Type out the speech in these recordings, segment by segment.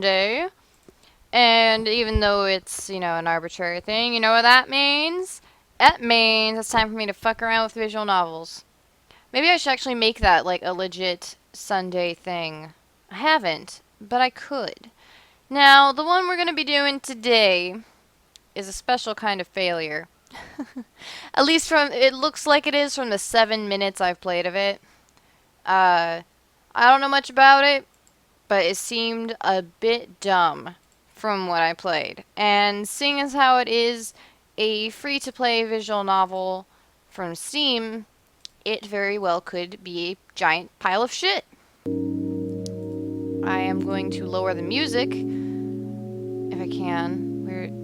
Day. And even though it's, an arbitrary thing, you know what that means? That means it's time for me to fuck around with visual novels. Maybe I should actually make that like a legit Sunday thing. I haven't, but I could. Now, the one we're going to be doing today is a special kind of failure. At least it looks like it is from the 7 minutes I've played of it. I don't know much about it, but it seemed a bit dumb from what I played. And seeing as how it is a free-to-play visual novel from Steam, it very well could be a giant pile of shit. I am going to lower the music, if I can.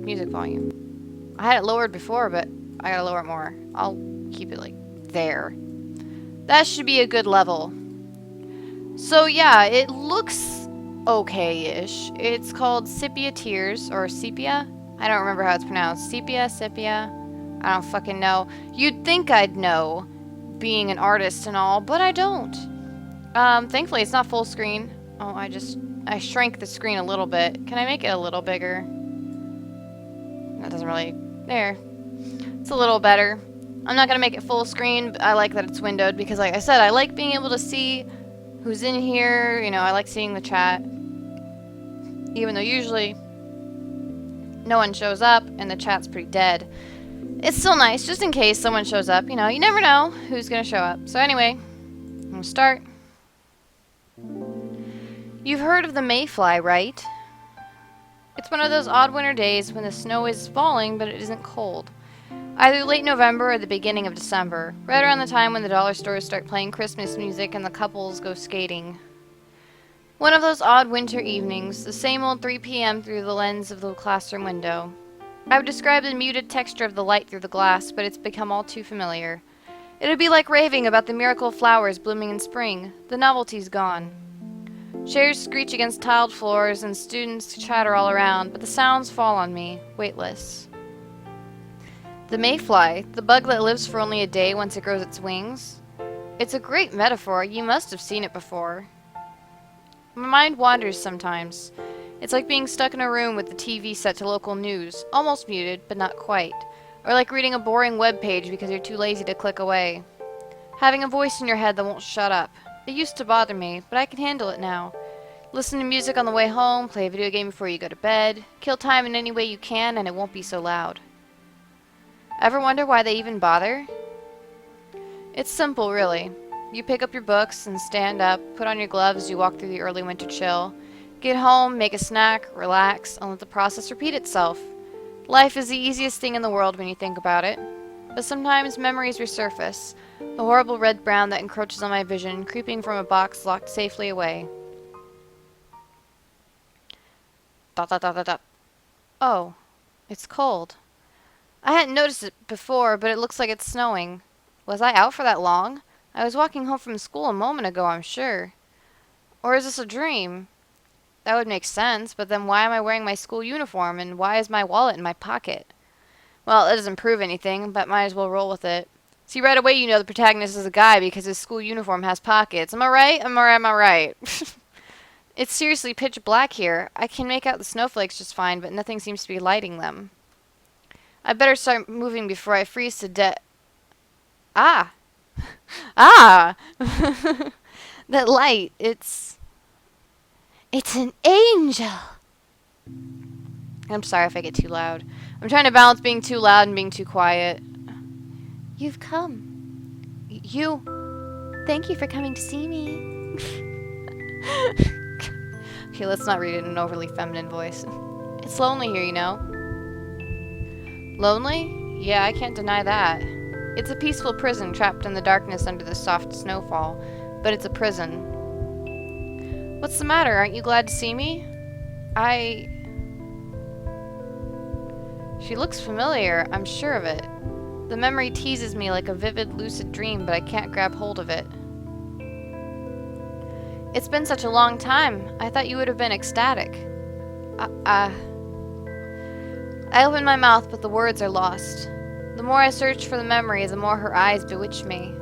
Music volume. I had it lowered before, but I gotta lower it more. I'll keep it like there. That should be a good level. So yeah, it looks okay-ish. It's called Sepia Tears, or Sepia? I don't remember how it's pronounced. Sepia? I don't fucking know. You'd think I'd know, being an artist and all, but I don't. Thankfully it's not full screen. Oh, I shrank the screen a little bit. Can I make it a little bigger? That doesn't really... There. It's a little better. I'm not gonna make it full screen, but I like that it's windowed because, like I said, I like being able to see who's in here. I like seeing the chat. Even though usually no one shows up and the chat's pretty dead. It's still nice, just in case someone shows up. You never know who's gonna show up. So anyway, I'm gonna start. You've heard of the mayfly, right? It's one of those odd winter days when the snow is falling, but it isn't cold. Either late November or the beginning of December, right around the time when the dollar stores start playing Christmas music and the couples go skating. One of those odd winter evenings, the same old 3 p.m. through the lens of the classroom window. I would describe the muted texture of the light through the glass, but it's become all too familiar. It would be like raving about the miracle of flowers blooming in spring. The novelty's gone. Chairs screech against tiled floors and students chatter all around, but the sounds fall on me, weightless. The mayfly, the bug that lives for only a day once it grows its wings. It's a great metaphor. You must have seen it before. My mind wanders sometimes. It's like being stuck in a room with the TV set to local news, almost muted, but not quite. Or like reading a boring web page because you're too lazy to click away. Having a voice in your head that won't shut up. It used to bother me, but I can handle it now. Listen to music on the way home, play a video game before you go to bed, kill time in any way you can, and it won't be so loud. Ever wonder why they even bother? It's simple, really. You pick up your books and stand up, put on your gloves as you walk through the early winter chill. Get home, make a snack, relax, and let the process repeat itself. Life is the easiest thing in the world when you think about it. But sometimes memories resurface, the horrible red-brown that encroaches on my vision, creeping from a box locked safely away. Dot dot dot dot dot. Oh, it's cold. I hadn't noticed it before, but it looks like it's snowing. Was I out for that long? I was walking home from school a moment ago, I'm sure. Or is this a dream? That would make sense, but then why am I wearing my school uniform, and why is my wallet in my pocket? Well, it doesn't prove anything, but might as well roll with it. See, right away you know the protagonist is a guy because his school uniform has pockets. Am I right? Am I right? It's seriously pitch black here. I can make out the snowflakes just fine, but nothing seems to be lighting them. I better start moving before I freeze to death. Ah! Ah! That light, it's an angel! I'm sorry if I get too loud. I'm trying to balance being too loud and being too quiet. You've come. Thank you for coming to see me. Okay, let's not read it in an overly feminine voice. It's lonely here, you know. Lonely? Yeah, I can't deny that. It's a peaceful prison trapped in the darkness under the soft snowfall, but it's a prison. What's the matter? Aren't you glad to see me? She looks familiar, I'm sure of it. The memory teases me like a vivid, lucid dream, but I can't grab hold of it. It's been such a long time. I thought you would have been ecstatic. I open my mouth, but the words are lost. The more I search for the memory, the more her eyes bewitch me.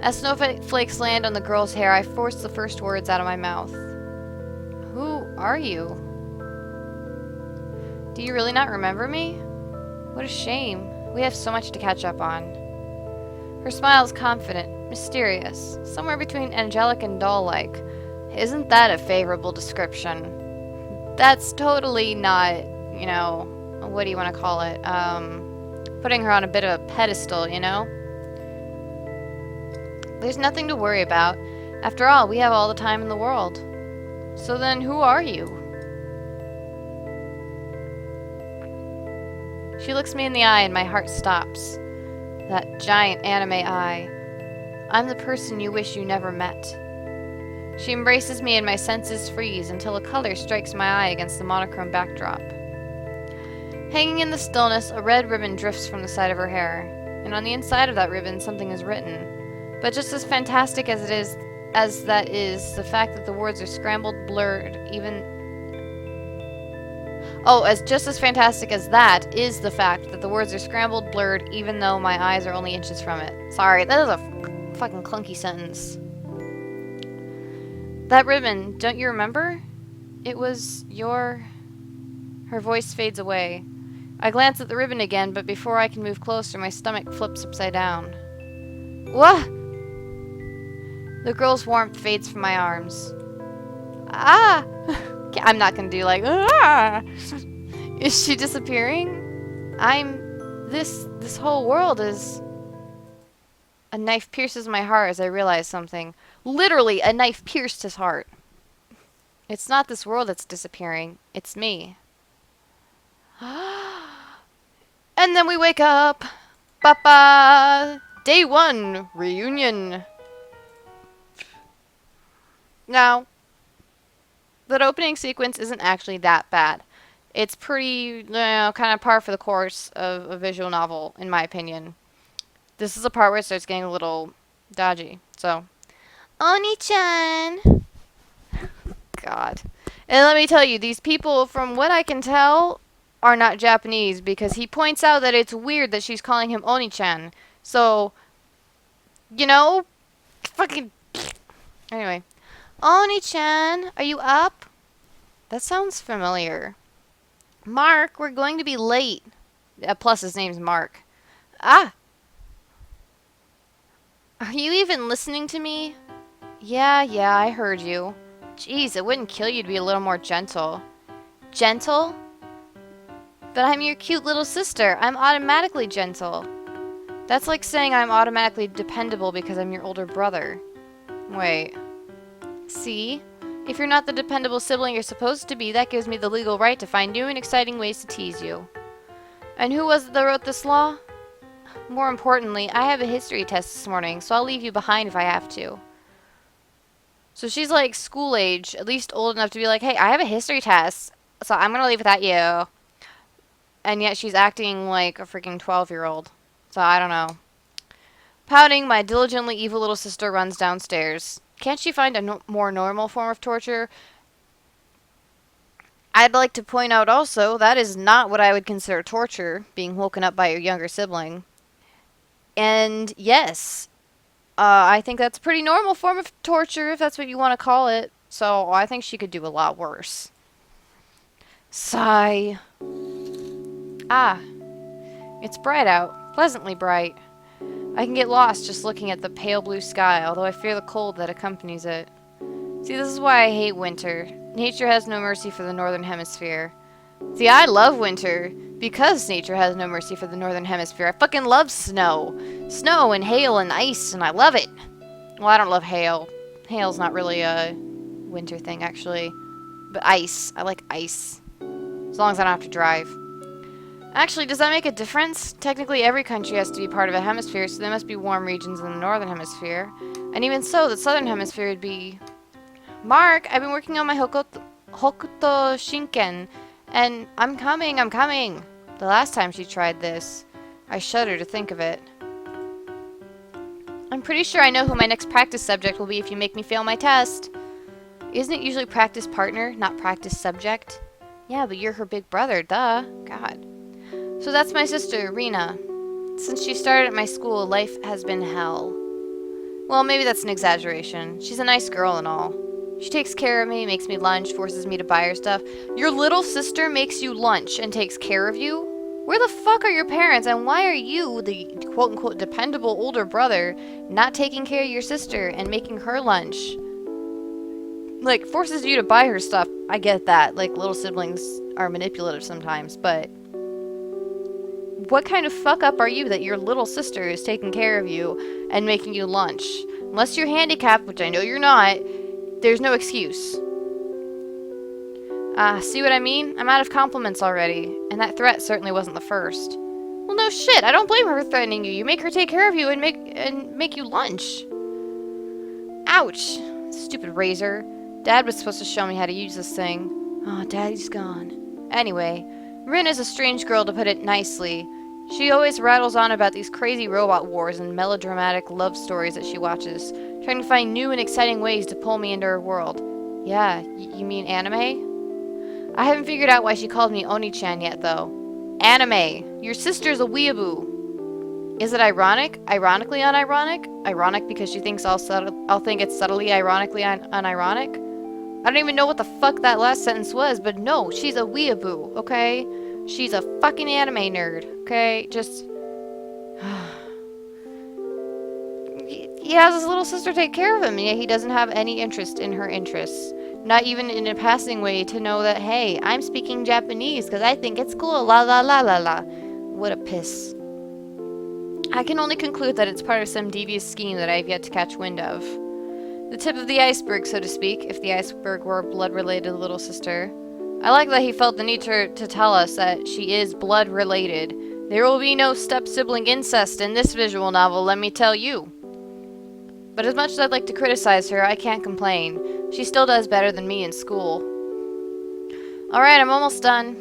As snowflakes land on the girl's hair, I force the first words out of my mouth. Who are you? Do you really not remember me? What a shame. We have so much to catch up on. Her smile is confident, mysterious, somewhere between angelic and doll-like. Isn't that a favorable description? That's totally not, you know, what do you want to call it? Putting her on a bit of a pedestal, you know? There's nothing to worry about. After all, we have all the time in the world. So then, who are you? She looks me in the eye and my heart stops. That giant anime eye. I'm the person you wish you never met. She embraces me and my senses freeze until a color strikes my eye against the monochrome backdrop. Hanging in the stillness, a red ribbon drifts from the side of her hair, and on the inside of that ribbon something is written. But just as fantastic as that is, the fact that the words are scrambled, blurred, just as fantastic as that is the fact that the words are scrambled, blurred, even though my eyes are only inches from it. Sorry, that is a fucking clunky sentence. That ribbon, don't you remember? It was your... Her voice fades away. I glance at the ribbon again, but before I can move closer, my stomach flips upside down. What? The girl's warmth fades from my arms. Ah! I'm not gonna do like, ah! Is she disappearing? This whole world is... A knife pierces my heart as I realize something. Literally, a knife pierced his heart. It's not this world that's disappearing. It's me. And then we wake up. Papa! Day 1, reunion. Now, that opening sequence isn't actually that bad. It's pretty, kind of par for the course of a visual novel, in my opinion. This is the part where it starts getting a little dodgy. So, Oni-chan! God. And let me tell you, these people, from what I can tell, are not Japanese, because he points out that it's weird that she's calling him Oni-chan. So, you know, fucking... Anyway. Oni-chan, are you up? That sounds familiar. Mark, we're going to be late. Plus his name's Mark. Ah! Are you even listening to me? Yeah, I heard you. Jeez, it wouldn't kill you to be a little more gentle. Gentle? But I'm your cute little sister. I'm automatically gentle. That's like saying I'm automatically dependable because I'm your older brother. Wait. See? If you're not the dependable sibling you're supposed to be, that gives me the legal right to find new and exciting ways to tease you. And who was it that wrote this law? More importantly, I have a history test this morning, so I'll leave you behind if I have to. So she's like school age, at least old enough to be like, hey, I have a history test, so I'm gonna leave without you. And yet she's acting like a freaking 12-year-old. So I don't know. Pouting, my diligently evil little sister runs downstairs. Can't she find a more normal form of torture? I'd like to point out also, that is not what I would consider torture, being woken up by your younger sibling. And yes, I think that's a pretty normal form of torture, if that's what you want to call it. So I think she could do a lot worse. Sigh. Ah, it's bright out, pleasantly bright. I can get lost just looking at the pale blue sky, although I fear the cold that accompanies it. See, this is why I hate winter. Nature has no mercy for the northern hemisphere. See, I love winter because nature has no mercy for the northern hemisphere. I fucking love snow. Snow and hail and ice, and I love it. Well, I don't love hail. Hail's not really a winter thing, actually. But ice. I like ice. As long as I don't have to drive. Actually, does that make a difference? Technically, every country has to be part of a hemisphere, so there must be warm regions in the northern hemisphere. And even so, the southern hemisphere would be... Mark, I've been working on my Hokuto Shinken, and I'm coming. The last time she tried this, I shudder to think of it. I'm pretty sure I know who my next practice subject will be if you make me fail my test. Isn't it usually practice partner, not practice subject? Yeah, but you're her big brother, duh. God. So that's my sister, Rena. Since she started at my school, life has been hell. Well, maybe that's an exaggeration. She's a nice girl and all. She takes care of me, makes me lunch, forces me to buy her stuff. Your little sister makes you lunch and takes care of you? Where the fuck are your parents, and why are you, the quote-unquote dependable older brother, not taking care of your sister and making her lunch? Like, forces you to buy her stuff. I get that. Like, little siblings are manipulative sometimes, but what kind of fuck up are you that your little sister is taking care of you and making you lunch? Unless you're handicapped, which I know you're not, there's no excuse. See what I mean? I'm out of compliments already, and that threat certainly wasn't the first. Well, no shit, I don't blame her for threatening you. You make her take care of you and make you lunch. Ouch. Stupid razor. Dad was supposed to show me how to use this thing. Oh, Daddy's gone. Anyway, Rin is a strange girl, to put it nicely. She always rattles on about these crazy robot wars and melodramatic love stories that she watches, trying to find new and exciting ways to pull me into her world. Yeah, you mean anime? I haven't figured out why she called me Oni-chan yet, though. Anime! Your sister's a weeaboo! Is it ironic? Ironically unironic? Ironic because she thinks I'll think it's subtly ironically unironic? I don't even know what the fuck that last sentence was, but no, she's a weeaboo, okay? She's a fucking anime nerd, okay? Just... he has his little sister take care of him, and yet he doesn't have any interest in her interests. Not even in a passing way to know that, hey, I'm speaking Japanese because I think it's cool, la la la la la. What a piss. I can only conclude that it's part of some devious scheme that I have yet to catch wind of. The tip of the iceberg, so to speak, if the iceberg were blood-related little sister. I like that he felt the need to tell us that she is blood-related. There will be no step-sibling incest in this visual novel, let me tell you. But as much as I'd like to criticize her, I can't complain. She still does better than me in school. Alright, I'm almost done.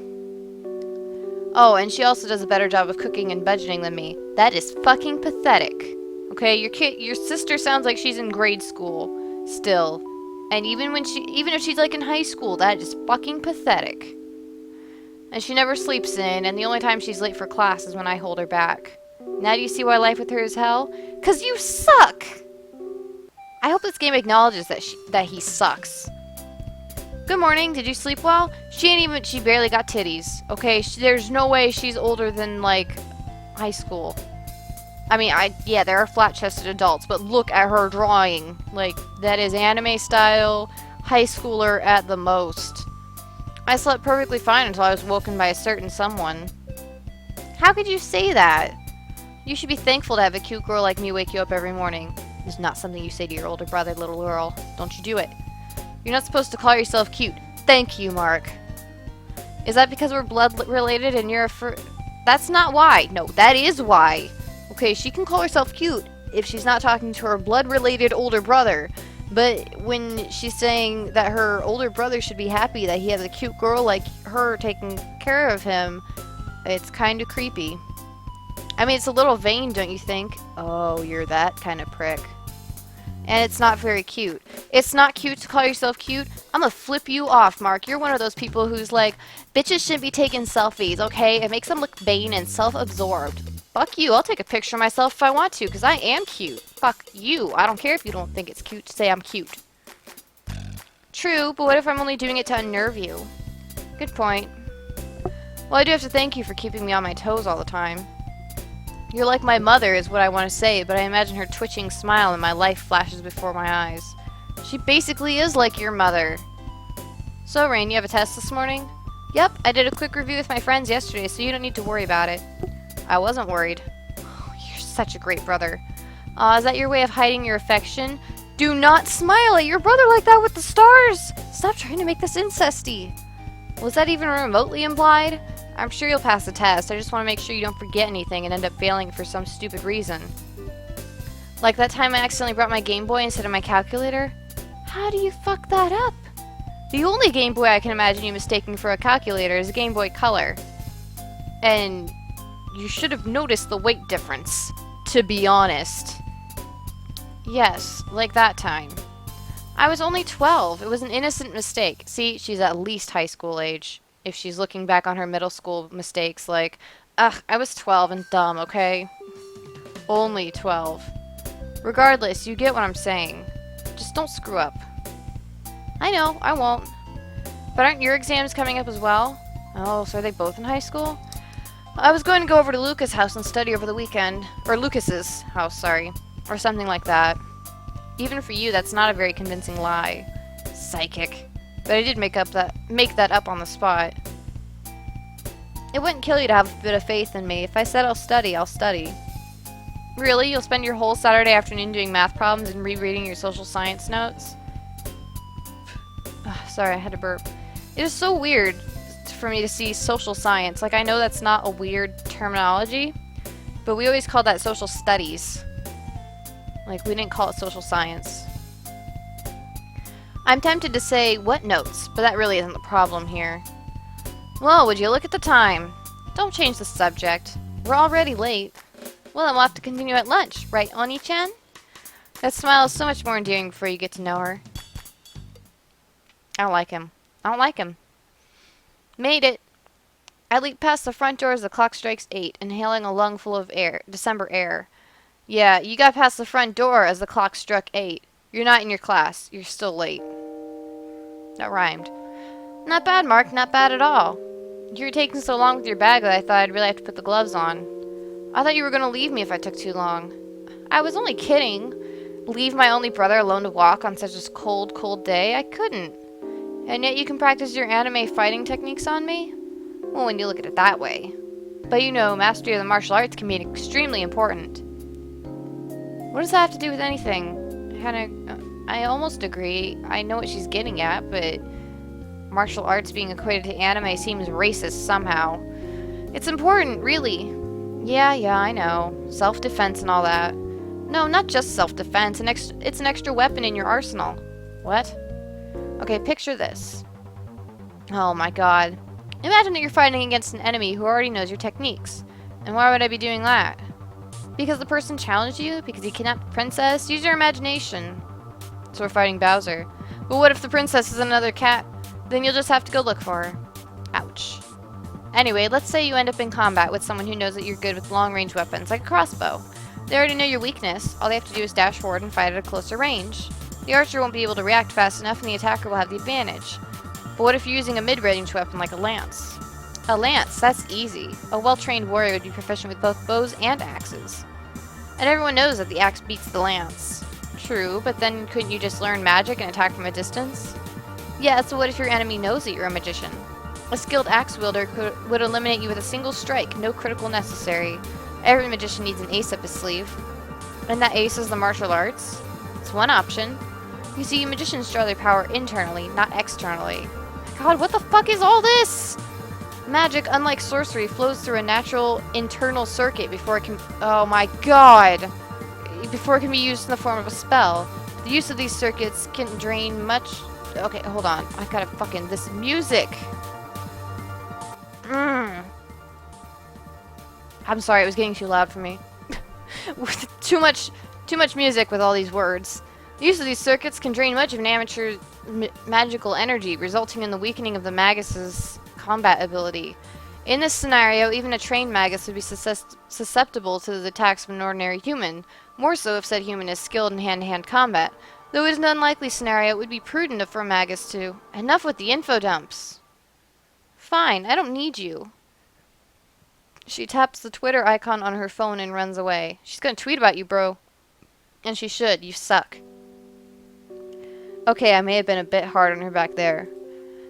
Oh, and she also does a better job of cooking and budgeting than me. That is fucking pathetic. Okay, your sister sounds like she's in grade school still. And even if she's like in high school, that is fucking pathetic. And she never sleeps in, and the only time she's late for class is when I hold her back. Now do you see why life with her is hell? 'Cause you suck! I hope this game acknowledges that he sucks. Good morning, did you sleep well? She barely got titties, okay? There's no way she's older than, like, high school. I mean, yeah, there are flat-chested adults, but look at her drawing. Like, that is anime style, high schooler at the most. I slept perfectly fine until I was woken by a certain someone. How could you say that? You should be thankful to have a cute girl like me wake you up every morning. It's not something you say to your older brother, little girl. Don't you do it. You're not supposed to call yourself cute. Thank you, Mark. Is that because we're blood-related and you're a That's not why. No, that is why. Okay, she can call herself cute if she's not talking to her blood-related older brother. But when she's saying that her older brother should be happy that he has a cute girl like her taking care of him, it's kind of creepy. I mean, it's a little vain, don't you think? Oh, you're that kind of prick. And it's not very cute. It's not cute to call yourself cute. I'm gonna flip you off, Mark. You're one of those people who's like, bitches shouldn't be taking selfies, okay? It makes them look vain and self-absorbed. Fuck you. I'll take a picture of myself if I want to, because I am cute. Fuck you. I don't care if you don't think it's cute to say I'm cute. True, but what if I'm only doing it to unnerve you? Good point. Well, I do have to thank you for keeping me on my toes all the time. You're like my mother is what I want to say, but I imagine her twitching smile and my life flashes before my eyes. She basically is like your mother. So, Rain, you have a test this morning? Yep, I did a quick review with my friends yesterday, so you don't need to worry about it. I wasn't worried. Oh, you're such a great brother. Is that your way of hiding your affection? Do not smile at your brother like that with the stars! Stop trying to make this incesty. Was that even remotely implied? I'm sure you'll pass the test. I just want to make sure you don't forget anything and end up failing for some stupid reason. Like that time I accidentally brought my Game Boy instead of my calculator? How do you fuck that up? The only Game Boy I can imagine you mistaking for a calculator is a Game Boy Color. And you should have noticed the weight difference, to be honest. Yes, like that time. I was only 12. It was an innocent mistake. See, she's at least high school age. If she's looking back on her middle school mistakes like, ugh, I was 12 and dumb, okay? Only 12. Regardless, you get what I'm saying. Just don't screw up. I know, I won't. But aren't your exams coming up as well? Oh, so are they both in high school? I was going to go over to Lucas' house and study over the weekend. Or Lucas's house, sorry. Or something like that. Even for you, that's not a very convincing lie. Psychic. But I did make that up on the spot. It wouldn't kill you to have a bit of faith in me. If I said I'll study, I'll study. Really? You'll spend your whole Saturday afternoon doing math problems and rereading your social science notes? Sorry, I had to burp. It is so weird for me to see social science. Like, I know that's not a weird terminology, but we always called that social studies. Like, we didn't call it social science. I'm tempted to say, what notes? But that really isn't the problem here. Well, would you look at the time? Don't change the subject. We're already late. Well, then we'll have to continue at lunch, right, Oni-chan? That smile is so much more endearing before you get to know her. I don't like him. I don't like him. Made it. I leap past the front door as the clock strikes 8, inhaling a lungful of air, December air. Yeah, you got past the front door as the clock struck 8. You're not in your class. You're still late. That rhymed. Not bad, Mark. Not bad at all. You were taking so long with your bag that I thought I'd really have to put the gloves on. I thought you were going to leave me if I took too long. I was only kidding. Leave my only brother alone to walk on such a cold, cold day? I couldn't. And yet you can practice your anime fighting techniques on me? Well, when you look at it that way. But you know, mastery of the martial arts can be extremely important. What does that have to do with anything? I almost agree. I know what she's getting at, but martial arts being equated to anime seems racist somehow. It's important, really. Yeah, I know. Self-defense and all that. No, not just self-defense. It's an extra weapon in your arsenal. What? Okay, picture this. Oh my god. Imagine that you're fighting against an enemy who already knows your techniques. And why would I be doing that? Because the person challenged you? Because he kidnapped the princess? Use your imagination. So we're fighting Bowser. But what if the princess is another cat? Then you'll just have to go look for her. Ouch. Anyway, let's say you end up in combat with someone who knows that you're good with long-range weapons, like a crossbow. They already know your weakness. All they have to do is dash forward and fight at a closer range. The archer won't be able to react fast enough and the attacker will have the advantage. But what if you're using a mid-range weapon like a lance? A lance, that's easy. A well-trained warrior would be proficient with both bows and axes. And everyone knows that the axe beats the lance. True, but then couldn't you just learn magic and attack from a distance? Yeah, so what if your enemy knows that you're a magician? A skilled axe wielder would eliminate you with a single strike, no critical necessary. Every magician needs an ace up his sleeve. And that ace is the martial arts? It's one option. You see, magicians draw their power internally, not externally. God, what the fuck is all this? Magic, unlike sorcery, flows through a natural internal circuit before it can... Oh my god! Before it can be used in the form of a spell. The use of these circuits can drain much... Okay, hold on. I gotta fucking... This music! I'm sorry, it was getting too loud for me. too much music with all these words. The use of these circuits can drain much of an amateur's magical energy, resulting in the weakening of the magus's combat ability. In this scenario, even a trained magus would be susceptible to the attacks of an ordinary human, more so if said human is skilled in hand-to-hand combat. Though it is an unlikely scenario, it would be prudent for a magus to... Enough with the info dumps! Fine, I don't need you. She taps the Twitter icon on her phone and runs away. She's gonna tweet about you, bro. And she should. You suck. Okay, I may have been a bit hard on her back there.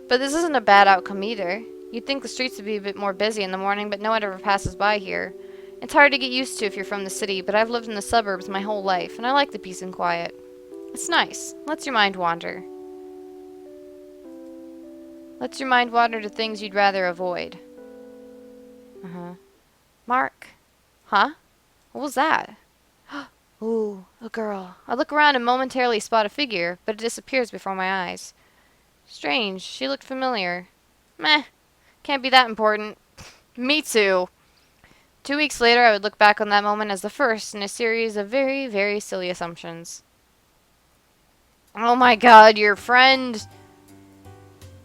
But this isn't a bad outcome either. You'd think the streets would be a bit more busy in the morning, but no one ever passes by here. It's hard to get used to if you're from the city, but I've lived in the suburbs my whole life, and I like the peace and quiet. It's nice. Lets your mind wander. Lets your mind wander to things you'd rather avoid. Mark. Huh? What was that? Ooh, a girl. I look around and momentarily spot a figure, but it disappears before my eyes. Strange. She looked familiar. Meh. Can't be that important. Me too. 2 weeks later, I would look back on that moment as the first in a series of very, very silly assumptions. Oh my god, your friend...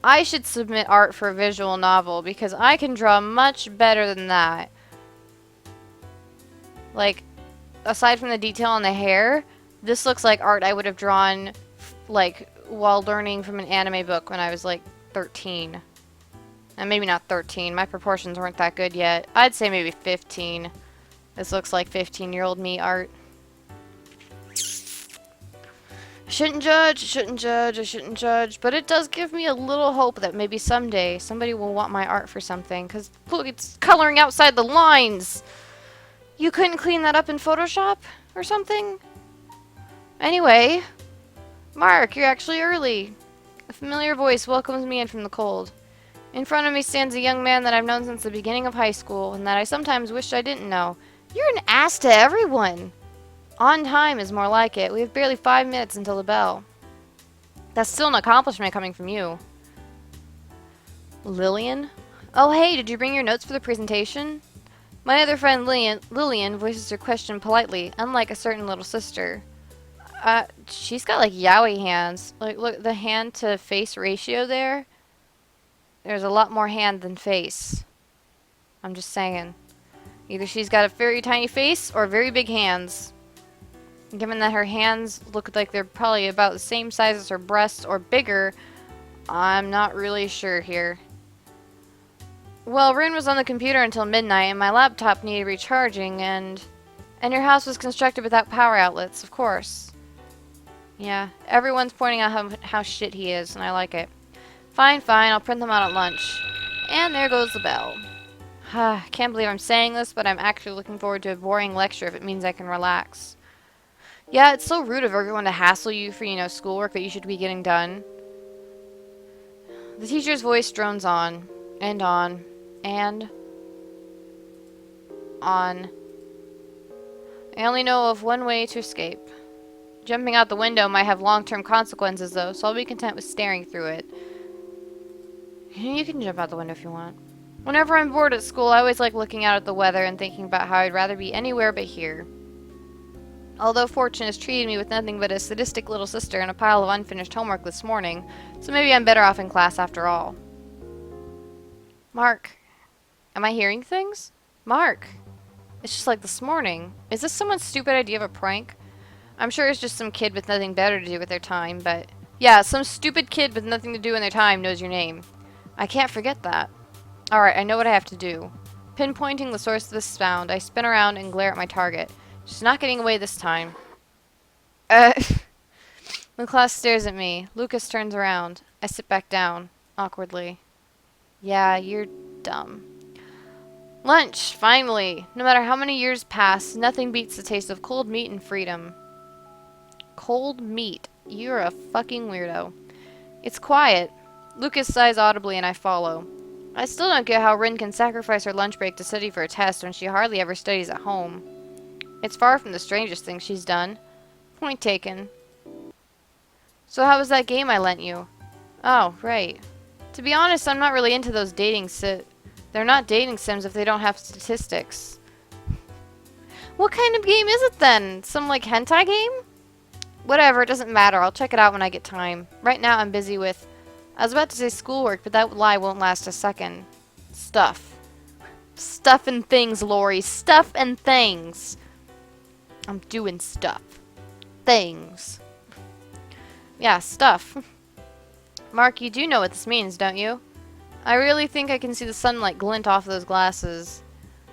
I should submit art for a visual novel, because I can draw much better than that. Like, aside from the detail on the hair, this looks like art I would have drawn, like, while learning from an anime book when I was like 13. And maybe not 13. My proportions weren't that good yet. I'd say maybe 15. This looks like 15-year-old me art. I shouldn't judge, but it does give me a little hope that maybe someday somebody will want my art for something. Because, look, it's coloring outside the lines! You couldn't clean that up in Photoshop or something? Anyway, Mark, you're actually early. A familiar voice welcomes me in from the cold. In front of me stands a young man that I've known since the beginning of high school, and that I sometimes wished I didn't know. You're an ass to everyone! On time is more like it. We have barely 5 minutes until the bell. That's still an accomplishment coming from you. Lillian? Oh hey, did you bring your notes for the presentation? My other friend Lillian voices her question politely, unlike a certain little sister. She's got like yaoi hands. Like, look, the hand to face ratio there. There's a lot more hand than face. I'm just saying. Either she's got a very tiny face or very big hands. Given that her hands look like they're probably about the same size as her breasts or bigger, I'm not really sure here. Well, Rin was on the computer until midnight, and my laptop needed recharging, and your house was constructed without power outlets, of course. Yeah, everyone's pointing out how shit he is, and I like it. Fine, I'll print them out at lunch. And there goes the bell. Can't believe I'm saying this, but I'm actually looking forward to a boring lecture if it means I can relax. Yeah, it's so rude of everyone to hassle you for, schoolwork that you should be getting done. The teacher's voice drones on, and on, and on. I only know of one way to escape. Jumping out the window might have long-term consequences, though, so I'll be content with staring through it. You can jump out the window if you want. Whenever I'm bored at school, I always like looking out at the weather and thinking about how I'd rather be anywhere but here. Although fortune has treated me with nothing but a sadistic little sister and a pile of unfinished homework this morning, so maybe I'm better off in class after all. Mark. Am I hearing things? Mark. It's just like this morning. Is this someone's stupid idea of a prank? I'm sure it's just some kid with nothing better to do with their time, but... Yeah, some stupid kid with nothing to do in their time knows your name. I can't forget that. Alright, I know what I have to do. Pinpointing the source of this sound, I spin around and glare at my target. She's not getting away this time. The class stares at me. Lucas turns around. I sit back down, awkwardly. Yeah, you're dumb. Lunch, finally! No matter how many years pass, nothing beats the taste of cold meat and freedom. Cold meat. You're a fucking weirdo. It's quiet. Lucas sighs audibly and I follow. I still don't get how Rin can sacrifice her lunch break to study for a test when she hardly ever studies at home. It's far from the strangest thing she's done. Point taken. So how was that game I lent you? Oh, right. To be honest, I'm not really into those dating They're not dating sims if they don't have statistics. What kind of game is it then? Some, like, hentai game? Whatever, it doesn't matter. I'll check it out when I get time. Right now I'm busy with... I was about to say schoolwork, but that lie won't last a second. Stuff. Stuff and things, Lori. Stuff and things. I'm doing stuff. Things. Yeah, stuff. Mark, you do know what this means, don't you? I really think I can see the sunlight glint off those glasses.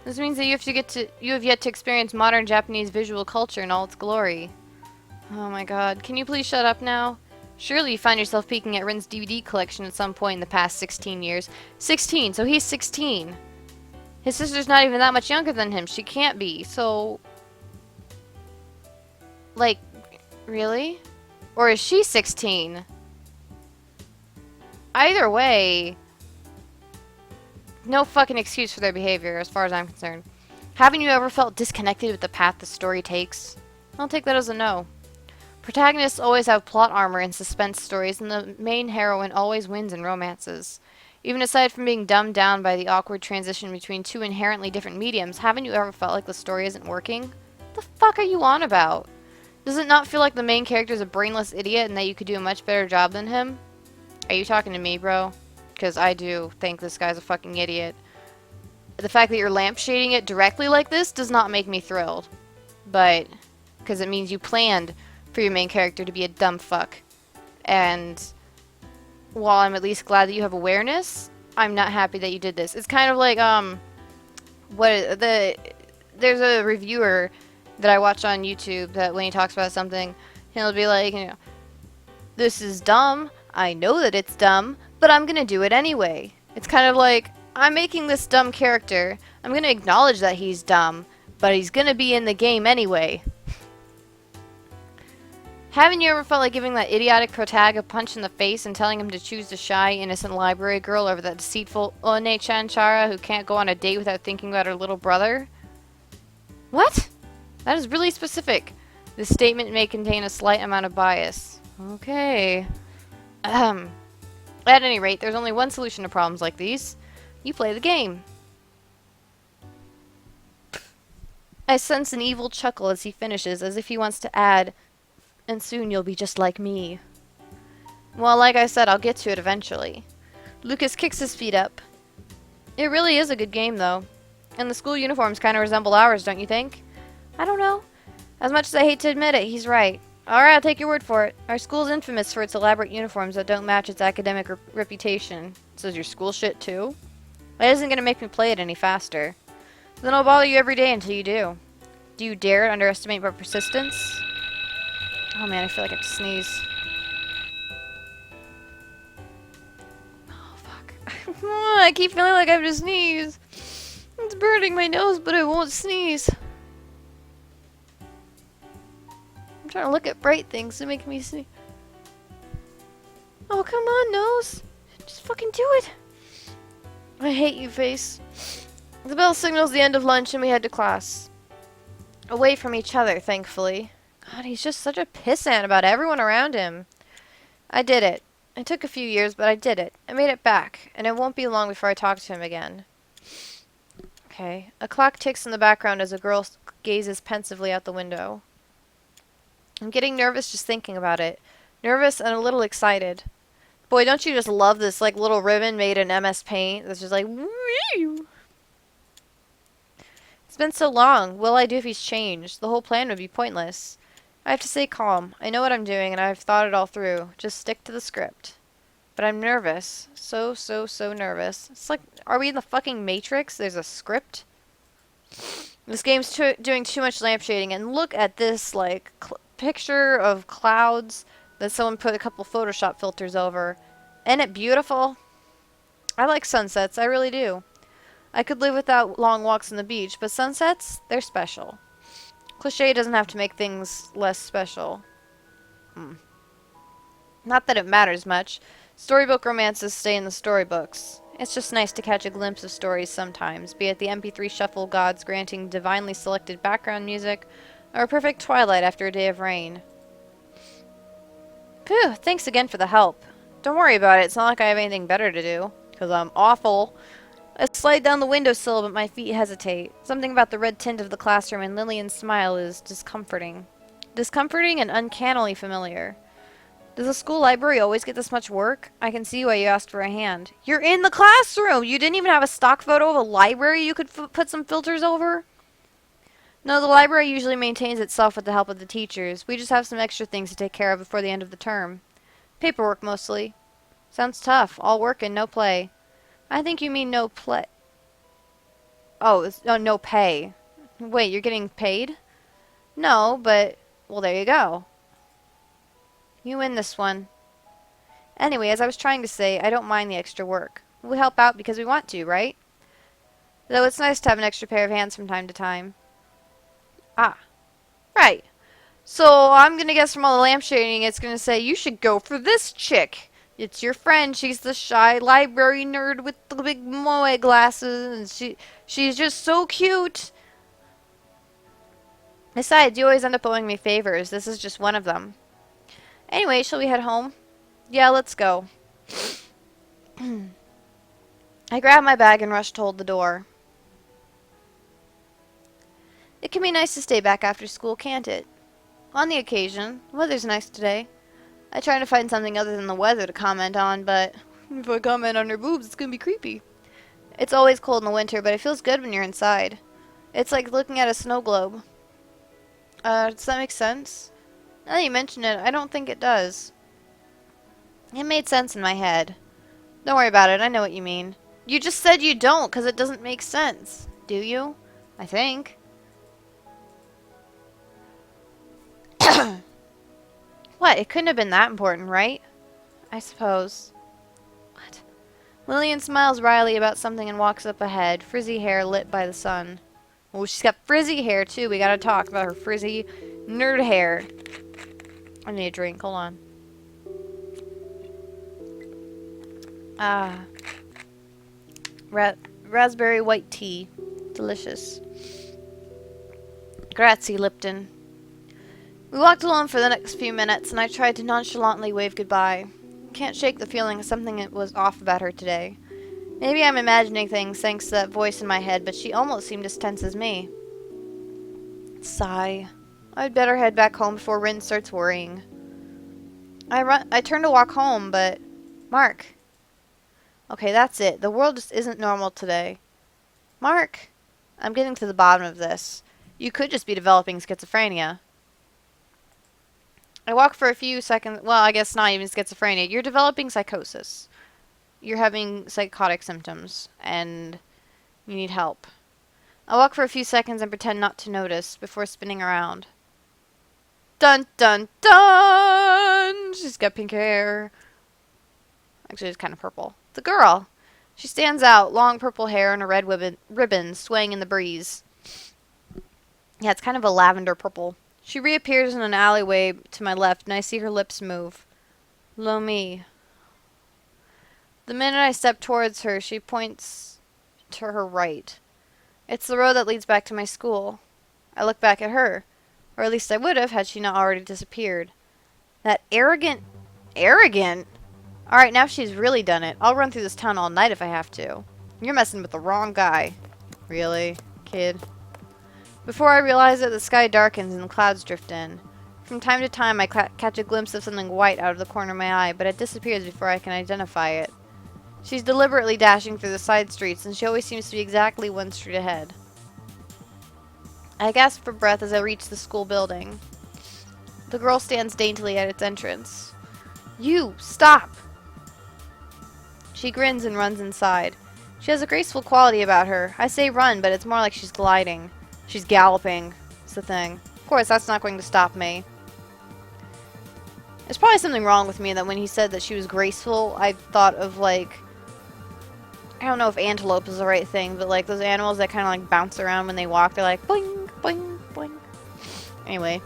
This means that you have yet to experience modern Japanese visual culture in all its glory. Oh my god, can you please shut up now? Surely you find yourself peeking at Rin's DVD collection at some point in the past 16 years. 16, so he's 16. His sister's not even that much younger than him. She can't be, so... Like, really? Or is she 16? Either way, no fucking excuse for their behavior, as far as I'm concerned. Haven't you ever felt disconnected with the path the story takes? I'll take that as a no. Protagonists always have plot armor in suspense stories, and the main heroine always wins in romances. Even aside from being dumbed down by the awkward transition between two inherently different mediums, haven't you ever felt like the story isn't working? The fuck are you on about? Does it not feel like the main character is a brainless idiot and that you could do a much better job than him? Are you talking to me, bro? Because I do think this guy's a fucking idiot. The fact that you're lampshading it directly like this does not make me thrilled. But, because it means you planned for your main character to be a dumb fuck. And while I'm at least glad that you have awareness, I'm not happy that you did this. It's kind of like, there's a reviewer that I watch on YouTube that when he talks about something, he'll be like, this is dumb. I know that it's dumb, but I'm gonna do it anyway. It's kind of like, I'm making this dumb character. I'm gonna acknowledge that he's dumb, but he's gonna be in the game anyway. Haven't you ever felt like giving that idiotic protag a punch in the face and telling him to choose the shy, innocent library girl over that deceitful One-Chanchara who can't go on a date without thinking about her little brother? What? That is really specific. This statement may contain a slight amount of bias. Okay. At any rate, there's only one solution to problems like these. You play the game. I sense an evil chuckle as he finishes, as if he wants to add, and soon you'll be just like me. Well, like I said, I'll get to it eventually. Lucas kicks his feet up. It really is a good game, though. And the school uniforms kind of resemble ours, don't you think? I don't know. As much as I hate to admit it, he's right. Alright, I'll take your word for it. Our school's infamous for its elaborate uniforms that don't match its academic reputation. So is your school shit, too? That isn't going to make me play it any faster. Then I'll bother you every day until you do. Do you dare underestimate my persistence? Oh man, I feel like I have to sneeze. Oh, fuck. I keep feeling like I have to sneeze. It's burning my nose, but I won't sneeze. I'm trying to look at bright things to make me sneeze. Oh, come on, nose. Just fucking do it. I hate you, face. The bell signals the end of lunch and we head to class. Away from each other, thankfully. God, he's just such a pissant about everyone around him. I did it. It took a few years, but I did it. I made it back, and it won't be long before I talk to him again. Okay. A clock ticks in the background as a girl gazes pensively out the window. I'm getting nervous just thinking about it. Nervous and a little excited. Boy, don't you just love this like little ribbon made in MS Paint that's just like, woo! It's been so long. What'll I do if he's changed? The whole plan would be pointless. I have to stay calm. I know what I'm doing and I've thought it all through. Just stick to the script. But I'm nervous. So nervous. It's like, are we in the fucking Matrix? There's a script? This game's doing too much lampshading, and look at this, like, picture of clouds that someone put a couple Photoshop filters over. Isn't it beautiful? I like sunsets, I really do. I could live without long walks on the beach, but sunsets, they're special. Cliché doesn't have to make things less special. Not that it matters much. Storybook romances stay in the storybooks. It's just nice to catch a glimpse of stories sometimes, be it the MP3 shuffle gods granting divinely selected background music, or a perfect twilight after a day of rain. Phew, thanks again for the help. Don't worry about it, it's not like I have anything better to do, because I'm awful. I slide down the windowsill, but my feet hesitate. Something about the red tint of the classroom and Lillian's smile is discomforting. Discomforting and uncannily familiar. Does the school library always get this much work? I can see why you asked for a hand. You're in the classroom! You didn't even have a stock photo of a library you could put some filters over? No, the library usually maintains itself with the help of the teachers. We just have some extra things to take care of before the end of the term. Paperwork, mostly. Sounds tough. All work and no play. I think you mean no play. Oh, no pay. Wait, you're getting paid? No, but... well, there you go. You win this one. Anyway, as I was trying to say, I don't mind the extra work. We help out because we want to, right? Though it's nice to have an extra pair of hands from time to time. Ah. Right. So, I'm gonna guess from all the lampshading, it's gonna say, you should go for this chick. It's your friend. She's the shy library nerd with the big moe glasses, and she's just so cute. Besides, you always end up owing me favors. This is just one of them. Anyway, shall we head home? Yeah, let's go. I grabbed my bag and rushed to hold the door. It can be nice to stay back after school, can't it? On the occasion. The weather's nice today. I try to find something other than the weather to comment on, but if I comment on her boobs, it's gonna be creepy. It's always cold in the winter, but it feels good when you're inside. It's like looking at a snow globe. Does that make sense? Now that you mention it, I don't think it does. It made sense in my head. Don't worry about it, I know what you mean. You just said you don't, because it doesn't make sense. Do you? I think. What? It couldn't have been that important, right? I suppose. What? Lillian smiles wryly about something and walks up ahead, frizzy hair lit by the sun. Oh, she's got frizzy hair, too. We gotta talk about her frizzy nerd hair. I need a drink. Hold on. Ah. Raspberry white tea. Delicious. Grazie, Lipton. We walked alone for the next few minutes, and I tried to nonchalantly wave goodbye. Can't shake the feeling something was off about her today. Maybe I'm imagining things thanks to that voice in my head, but she almost seemed as tense as me. Sigh. I'd better head back home before Rin starts worrying. I turn to walk home, but... Mark. Okay, that's it. The world just isn't normal today. Mark. I'm getting to the bottom of this. You could just be developing schizophrenia. I walk for a few seconds. Well, I guess not even schizophrenia. You're developing psychosis. You're having psychotic symptoms, and you need help. I walk for a few seconds and pretend not to notice before spinning around. Dun dun dun! She's got pink hair. Actually, it's kind of purple. The girl. She stands out, long purple hair and a red ribbon swaying in the breeze. Yeah, it's kind of a lavender purple. She reappears in an alleyway to my left, and I see her lips move. Lo me. The minute I step towards her, she points to her right. It's the road that leads back to my school. I look back at her. Or at least I would have had she not already disappeared. That arrogant... Arrogant? Alright, now she's really done it. I'll run through this town all night if I have to. You're messing with the wrong guy. Really, kid? Before I realize it, the sky darkens and the clouds drift in. From time to time, I catch a glimpse of something white out of the corner of my eye, but it disappears before I can identify it. She's deliberately dashing through the side streets, and she always seems to be exactly one street ahead. I gasp for breath as I reach the school building. The girl stands daintily at its entrance. You! Stop! She grins and runs inside. She has a graceful quality about her. I say run, but it's more like she's gliding. She's galloping. It's the thing. Of course, that's not going to stop me. There's probably something wrong with me that when he said that she was graceful, I thought of, like... I don't know if antelope is the right thing, but, like, those animals that kind of, like, bounce around when they walk. They're like, boing, boing, boing. Anyway.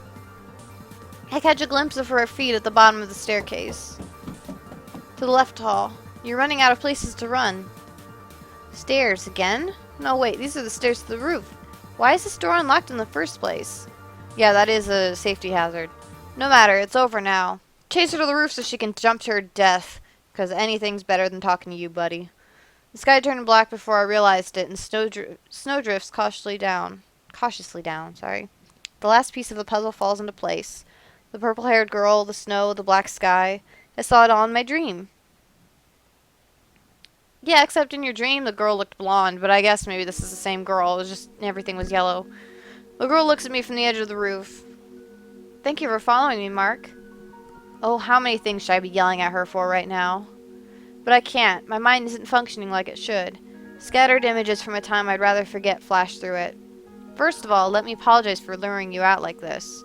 I catch a glimpse of her feet at the bottom of the staircase. To the left hall. You're running out of places to run. Stairs again? No, wait, these are the stairs to the roof. Why is this door unlocked in the first place? Yeah, that is a safety hazard. No matter, it's over now. Chase her to the roof so she can jump to her death, because anything's better than talking to you, buddy. The sky turned black before I realized it, and snow drifts cautiously down. The last piece of the puzzle falls into place. The purple-haired girl, the snow, the black sky. I saw it all in my dream. Yeah, except in your dream, the girl looked blonde, but I guess maybe this is the same girl. It was just everything was yellow. The girl looks at me from the edge of the roof. Thank you for following me, Mark. Oh, how many things should I be yelling at her for right now? But I can't. My mind isn't functioning like it should. Scattered images from a time I'd rather forget flash through it. First of all, let me apologize for luring you out like this.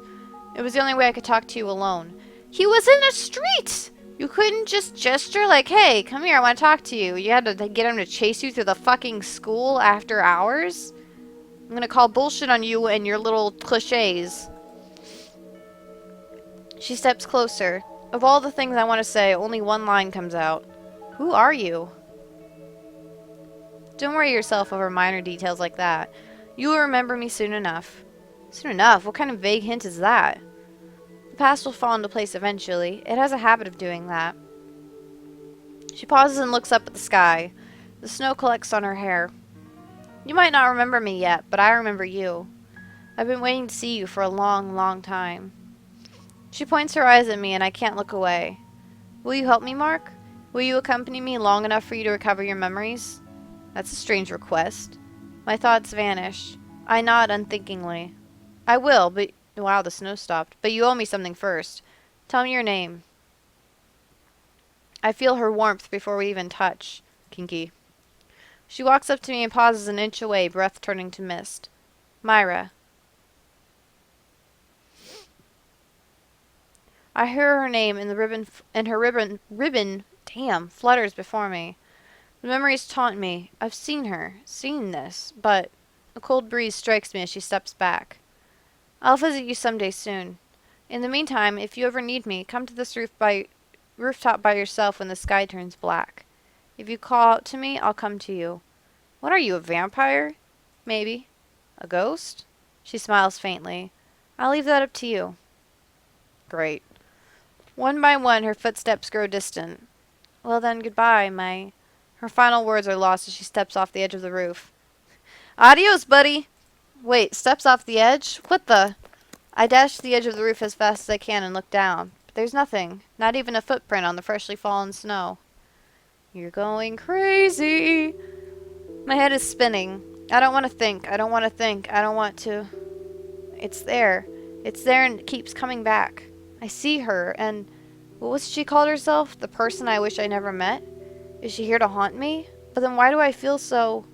It was the only way I could talk to you alone. He was in the street! You couldn't just gesture like, hey, come here, I want to talk to you. You had to get him to chase you through the fucking school after hours? I'm gonna call bullshit on you and your little cliches. She steps closer. Of all the things I want to say, only one line comes out. Who are you? Don't worry yourself over minor details like that. You will remember me soon enough. Soon enough? What kind of vague hint is that? The past will fall into place eventually. It has a habit of doing that. She pauses and looks up at the sky. The snow collects on her hair. You might not remember me yet, but I remember you. I've been waiting to see you for a long, long time. She points her eyes at me and I can't look away. Will you help me, Mark? Will you accompany me long enough for you to recover your memories? That's a strange request. My thoughts vanish. I nod unthinkingly. I will, but... Wow, the snow stopped. But you owe me something first. Tell me your name. I feel her warmth before we even touch. Kinky. She walks up to me and pauses an inch away, breath turning to mist. Myra. I hear her name and her ribbon, damn, flutters before me. The memories taunt me. I've seen her, seen this, but a cold breeze strikes me as she steps back. I'll visit you someday soon. In the meantime, if you ever need me, come to this rooftop by yourself when the sky turns black. If you call out to me, I'll come to you. What are you, a vampire? Maybe. A ghost? She smiles faintly. I'll leave that up to you. Great. One by one, her footsteps grow distant. Well then, goodbye, May. Her final words are lost as she steps off the edge of the roof. Adios, buddy! Wait, steps off the edge? What the? I dash to the edge of the roof as fast as I can and look down. But there's nothing. Not even a footprint on the freshly fallen snow. You're going crazy! My head is spinning. I don't want to think. I don't want to think. I don't want to... It's there. It's there and it keeps coming back. I see her, and... What was she called herself? The person I wish I never met? Is she here to haunt me? But then why do I feel so...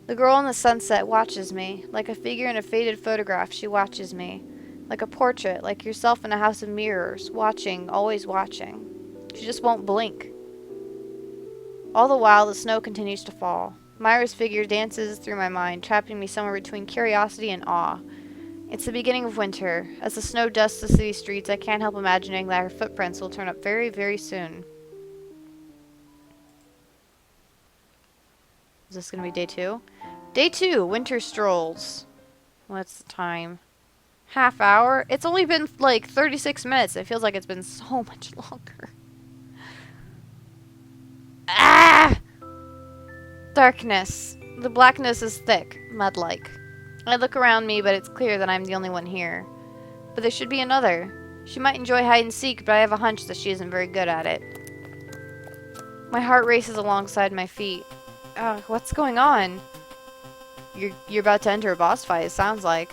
The girl in the sunset watches me. Like a figure in a faded photograph, she watches me. Like a portrait, like yourself in a house of mirrors. Watching, always watching. She just won't blink. All the while, the snow continues to fall. Myra's figure dances through my mind, trapping me somewhere between curiosity and awe. It's the beginning of winter. As the snow dusts the city streets, I can't help imagining that her footprints will turn up very, very soon. Is this going to be day 2? Day 2, winter strolls. What's the time? Half hour? It's only been like 36 minutes. It feels like it's been so much longer. Ah! Darkness. The blackness is thick, mud-like. I look around me, but it's clear that I'm the only one here. But there should be another. She might enjoy hide and seek, but I have a hunch that she isn't very good at it. My heart races alongside my feet. What's going on? You're about to enter a boss fight, it sounds like.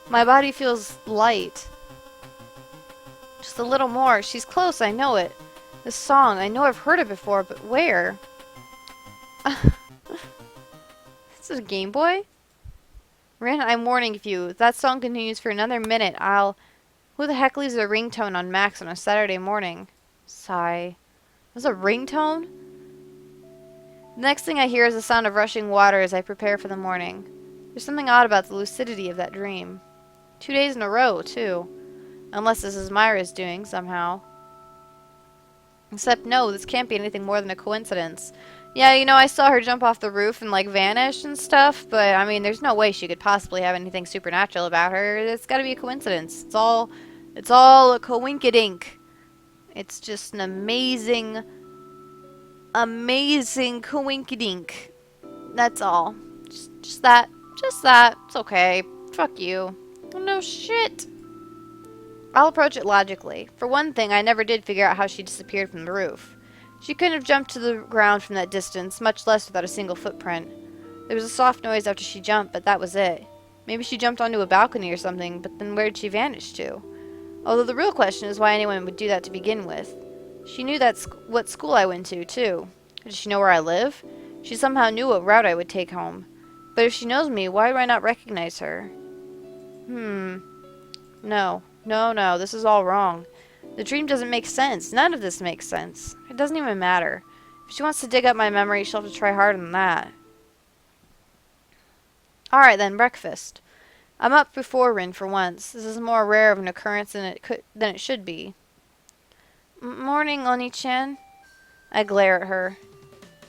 My body feels light. Just a little more. She's close, I know it. This song, I know I've heard it before, but where? This is a Game Boy? Ren, I'm warning you. If that song continues for another minute, Who the heck leaves a ringtone on Max on a Saturday morning? Sigh. Was a ringtone? The next thing I hear is the sound of rushing water as I prepare for the morning. There's something odd about the lucidity of that dream. 2 days in a row, too. Unless this is Myra's doing, somehow. Except, no, this can't be anything more than a coincidence. Yeah, you know, I saw her jump off the roof and, like, vanish and stuff, but, I mean, there's no way she could possibly have anything supernatural about her. It's gotta be a coincidence. It's all a coinkydink. It's just an amazing coinkydink. That's all. Just that. It's okay. Fuck you. Oh, no shit. I'll approach it logically. For one thing, I never did figure out how she disappeared from the roof. She couldn't have jumped to the ground from that distance, much less without a single footprint. There was a soft noise after she jumped, but that was it. Maybe she jumped onto a balcony or something, but then where did she vanish to? Although the real question is why anyone would do that to begin with. She knew what school I went to, too. Did she know where I live? She somehow knew what route I would take home. But if she knows me, why do I not recognize her? No, this is all wrong. The dream doesn't make sense. None of this makes sense. It doesn't even matter. If she wants to dig up my memory, she'll have to try harder than that. Alright then, breakfast. I'm up before Rin for once. This is more rare of an occurrence than it should be. Morning, Oni-chan. I glare at her.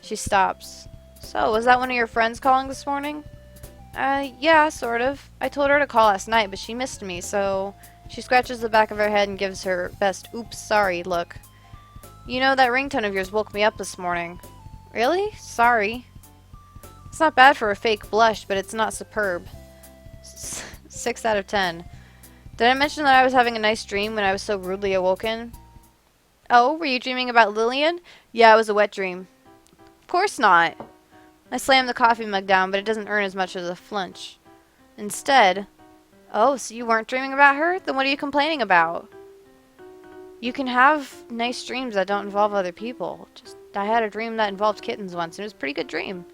She stops. So, was that one of your friends calling this morning? Yeah, sort of. I told her to call last night, but she missed me, so... She scratches the back of her head and gives her best oops sorry look. You know, that ringtone of yours woke me up this morning. Really? Sorry. It's not bad for a fake blush, but it's not superb. 6 out of 10. Did I mention that I was having a nice dream when I was so rudely awoken? Oh, were you dreaming about Lillian? Yeah, it was a wet dream. Of course not. I slam the coffee mug down, but it doesn't earn as much as a flinch. Instead... Oh, so you weren't dreaming about her? Then what are you complaining about? You can have nice dreams that don't involve other people. Just, I had a dream that involved kittens once, and it was a pretty good dream.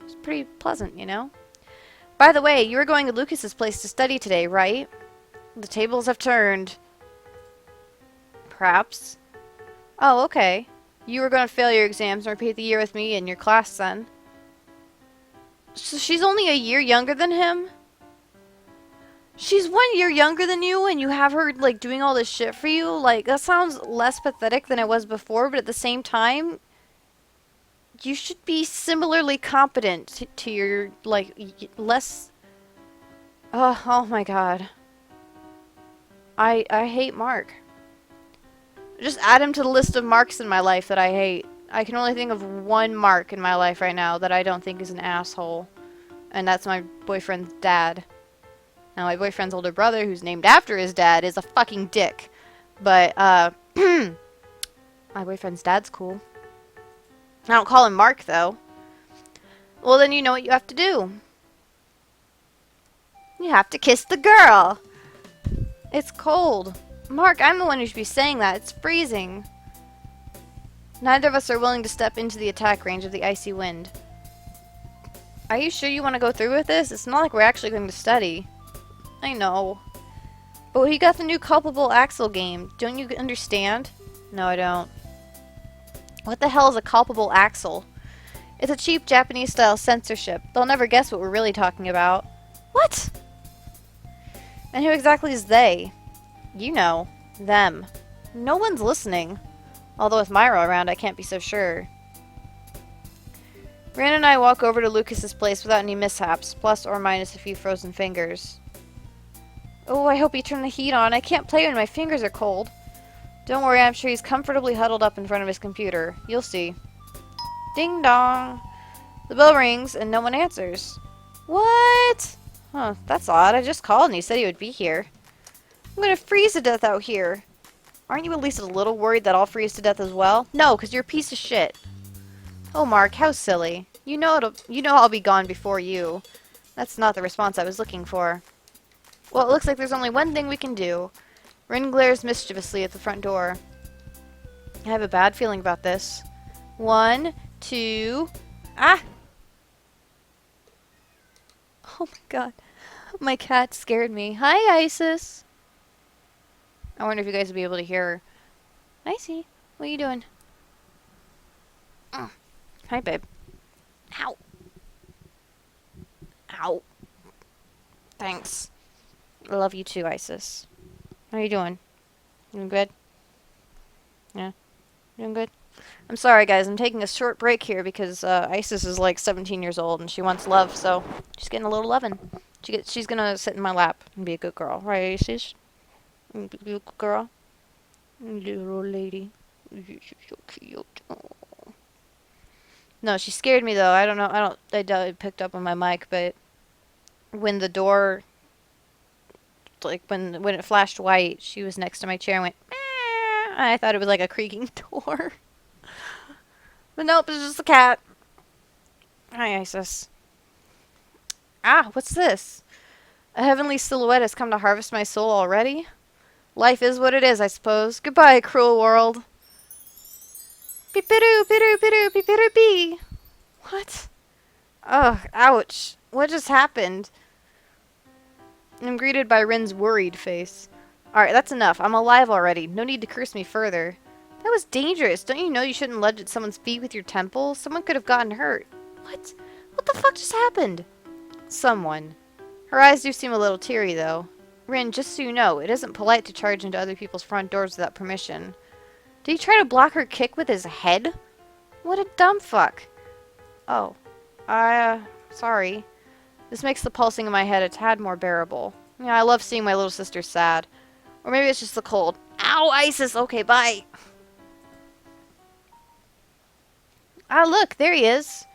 It was pretty pleasant, you know? By the way, you were going to Lucas's place to study today, right? The tables have turned. Perhaps. Oh, okay. You were going to fail your exams and repeat the year with me in your class then. So she's only a year younger than him? She's 1 year younger than you and you have her, like, doing all this shit for you? Like, that sounds less pathetic than it was before, but at the same time, you should be similarly competent to your, like, less... Oh my god. I hate Mark. Just add him to the list of Marks in my life that I hate. I can only think of one Mark in my life right now that I don't think is an asshole. And that's my boyfriend's dad. Now, my boyfriend's older brother, who's named after his dad, is a fucking dick. But, my boyfriend's dad's cool. I don't call him Mark, though. Well, then you know what you have to do. You have to kiss the girl. It's cold. Mark, I'm the one who should be saying that. It's freezing. Neither of us are willing to step into the attack range of the icy wind. Are you sure you want to go through with this? It's not like we're actually going to study. I know. But he got the new culpable Axel game. Don't you understand? No, I don't. What the hell is a culpable Axel? It's a cheap Japanese-style censorship. They'll never guess what we're really talking about. What? And who exactly is they? You know. Them. No one's listening. Although with Myra around, I can't be so sure. Ran and I walk over to Lucas's place without any mishaps, plus or minus a few frozen fingers. Oh, I hope you turn the heat on. I can't play when my fingers are cold. Don't worry, I'm sure he's comfortably huddled up in front of his computer. You'll see. Ding dong. The bell rings and no one answers. What? Huh, that's odd. I just called and he said he would be here. I'm gonna freeze to death out here. Aren't you at least a little worried that I'll freeze to death as well? No, because you're a piece of shit. Oh, Mark, how silly. You know I'll be gone before you. That's not the response I was looking for. Well, it looks like there's only one thing we can do. Rin glares mischievously at the front door. I have a bad feeling about this. 1, 2... Ah! Oh my god. My cat scared me. Hi, Isis. I wonder if you guys will be able to hear her. Icy, what are you doing? Hi, babe. Ow. Ow. Thanks. I love you too, Isis. How are you doing? Doing good? Yeah? Doing good? I'm sorry, guys. I'm taking a short break here because Isis is like 17 years old and she wants love, so she's getting a little lovin'. She's gonna sit in my lap and be a good girl. Right, Isis? Be a good girl? Little lady. You're so cute. Oh. No, she scared me though. I don't know. I doubt it picked up on my mic, but when the door, like when it flashed white, she was next to my chair and went, "Meow." I thought it was like a creaking door. But nope, it's just a cat. Hi, Isis. Ah, what's this? A heavenly silhouette has come to harvest my soul already? Life is what it is, I suppose. Goodbye, cruel world. Beep-a-doo, be-doo, be-doo, beep-a-doo, bee. What? Ugh, ouch. What just happened? I'm greeted by Rin's worried face. Alright, that's enough. I'm alive already. No need to curse me further. That was dangerous. Don't you know you shouldn't lunge at someone's feet with your temple? Someone could have gotten hurt. What? What the fuck just happened? Someone. Her eyes do seem a little teary, though. Rin, just so you know, it isn't polite to charge into other people's front doors without permission. Did he try to block her kick with his head? What a dumb fuck. Oh. Sorry. This makes the pulsing in my head a tad more bearable. Yeah, I love seeing my little sister sad. Or maybe it's just the cold. Ow, Isis! Okay, bye! Ah, look, there he is.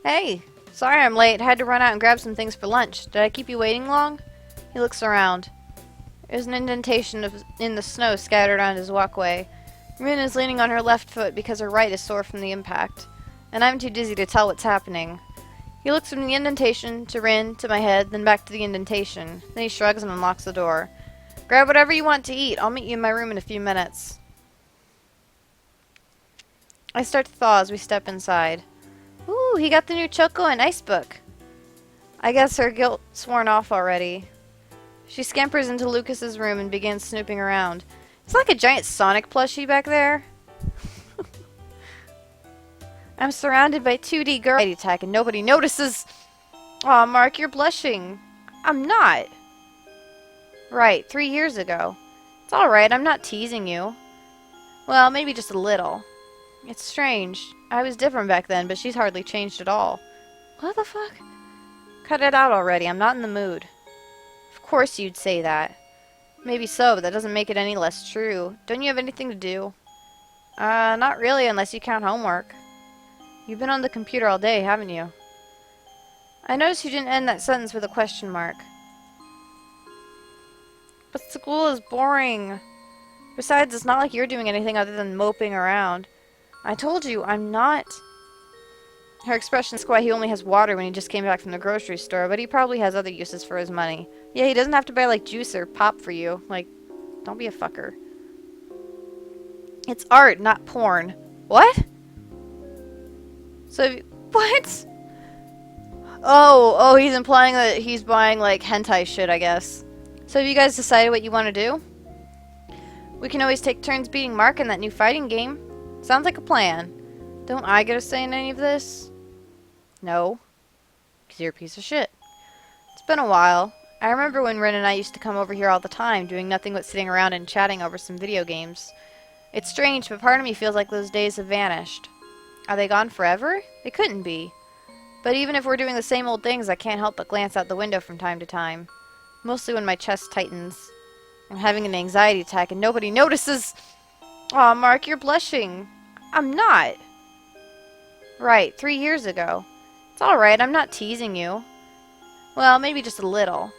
Hey, sorry I'm late. Had to run out and grab some things for lunch. Did I keep you waiting long? He looks around. There's an indentation in the snow scattered on his walkway. Rin is leaning on her left foot because her right is sore from the impact. And I'm too dizzy to tell what's happening. He looks from the indentation to Rin to my head, then back to the indentation. Then he shrugs and unlocks the door. Grab whatever you want to eat. I'll meet you in my room in a few minutes. I start to thaw as we step inside. Ooh, he got the new Choco and Ice book. I guess her guilt's worn off already. She scampers into Lucas's room and begins snooping around. It's like a giant Sonic plushie back there. I'm surrounded by 2D girls attack and nobody notices. Aw, Mark, you're blushing. I'm not. Right, 3 years ago. It's alright, I'm not teasing you. Well, maybe just a little. It's strange. I was different back then, but she's hardly changed at all. What the fuck? Cut it out already, I'm not in the mood. Of course you'd say that. Maybe so, but that doesn't make it any less true. Don't you have anything to do? Not really, unless you count homework. You've been on the computer all day, haven't you? I noticed you didn't end that sentence with a question mark. But school is boring. Besides, it's not like you're doing anything other than moping around. I told you, I'm not. Her expression is why he only has water when he just came back from the grocery store, but he probably has other uses for his money. Yeah, he doesn't have to buy, like, juice or pop for you. Like, don't be a fucker. It's art, not porn. What? So, what? Oh, he's implying that he's buying, like, hentai shit, I guess. So have you guys decided what you want to do? We can always take turns beating Mark in that new fighting game. Sounds like a plan. Don't I get a say in any of this? No. Because you're a piece of shit. It's been a while. I remember when Ren and I used to come over here all the time, doing nothing but sitting around and chatting over some video games. It's strange, but part of me feels like those days have vanished. Are they gone forever? They couldn't be. But even if we're doing the same old things, I can't help but glance out the window from time to time. Mostly when my chest tightens. I'm having an anxiety attack and nobody notices. Aw, Mark, you're blushing. I'm not. Right, 3 years ago. It's alright, I'm not teasing you. Well, maybe just a little.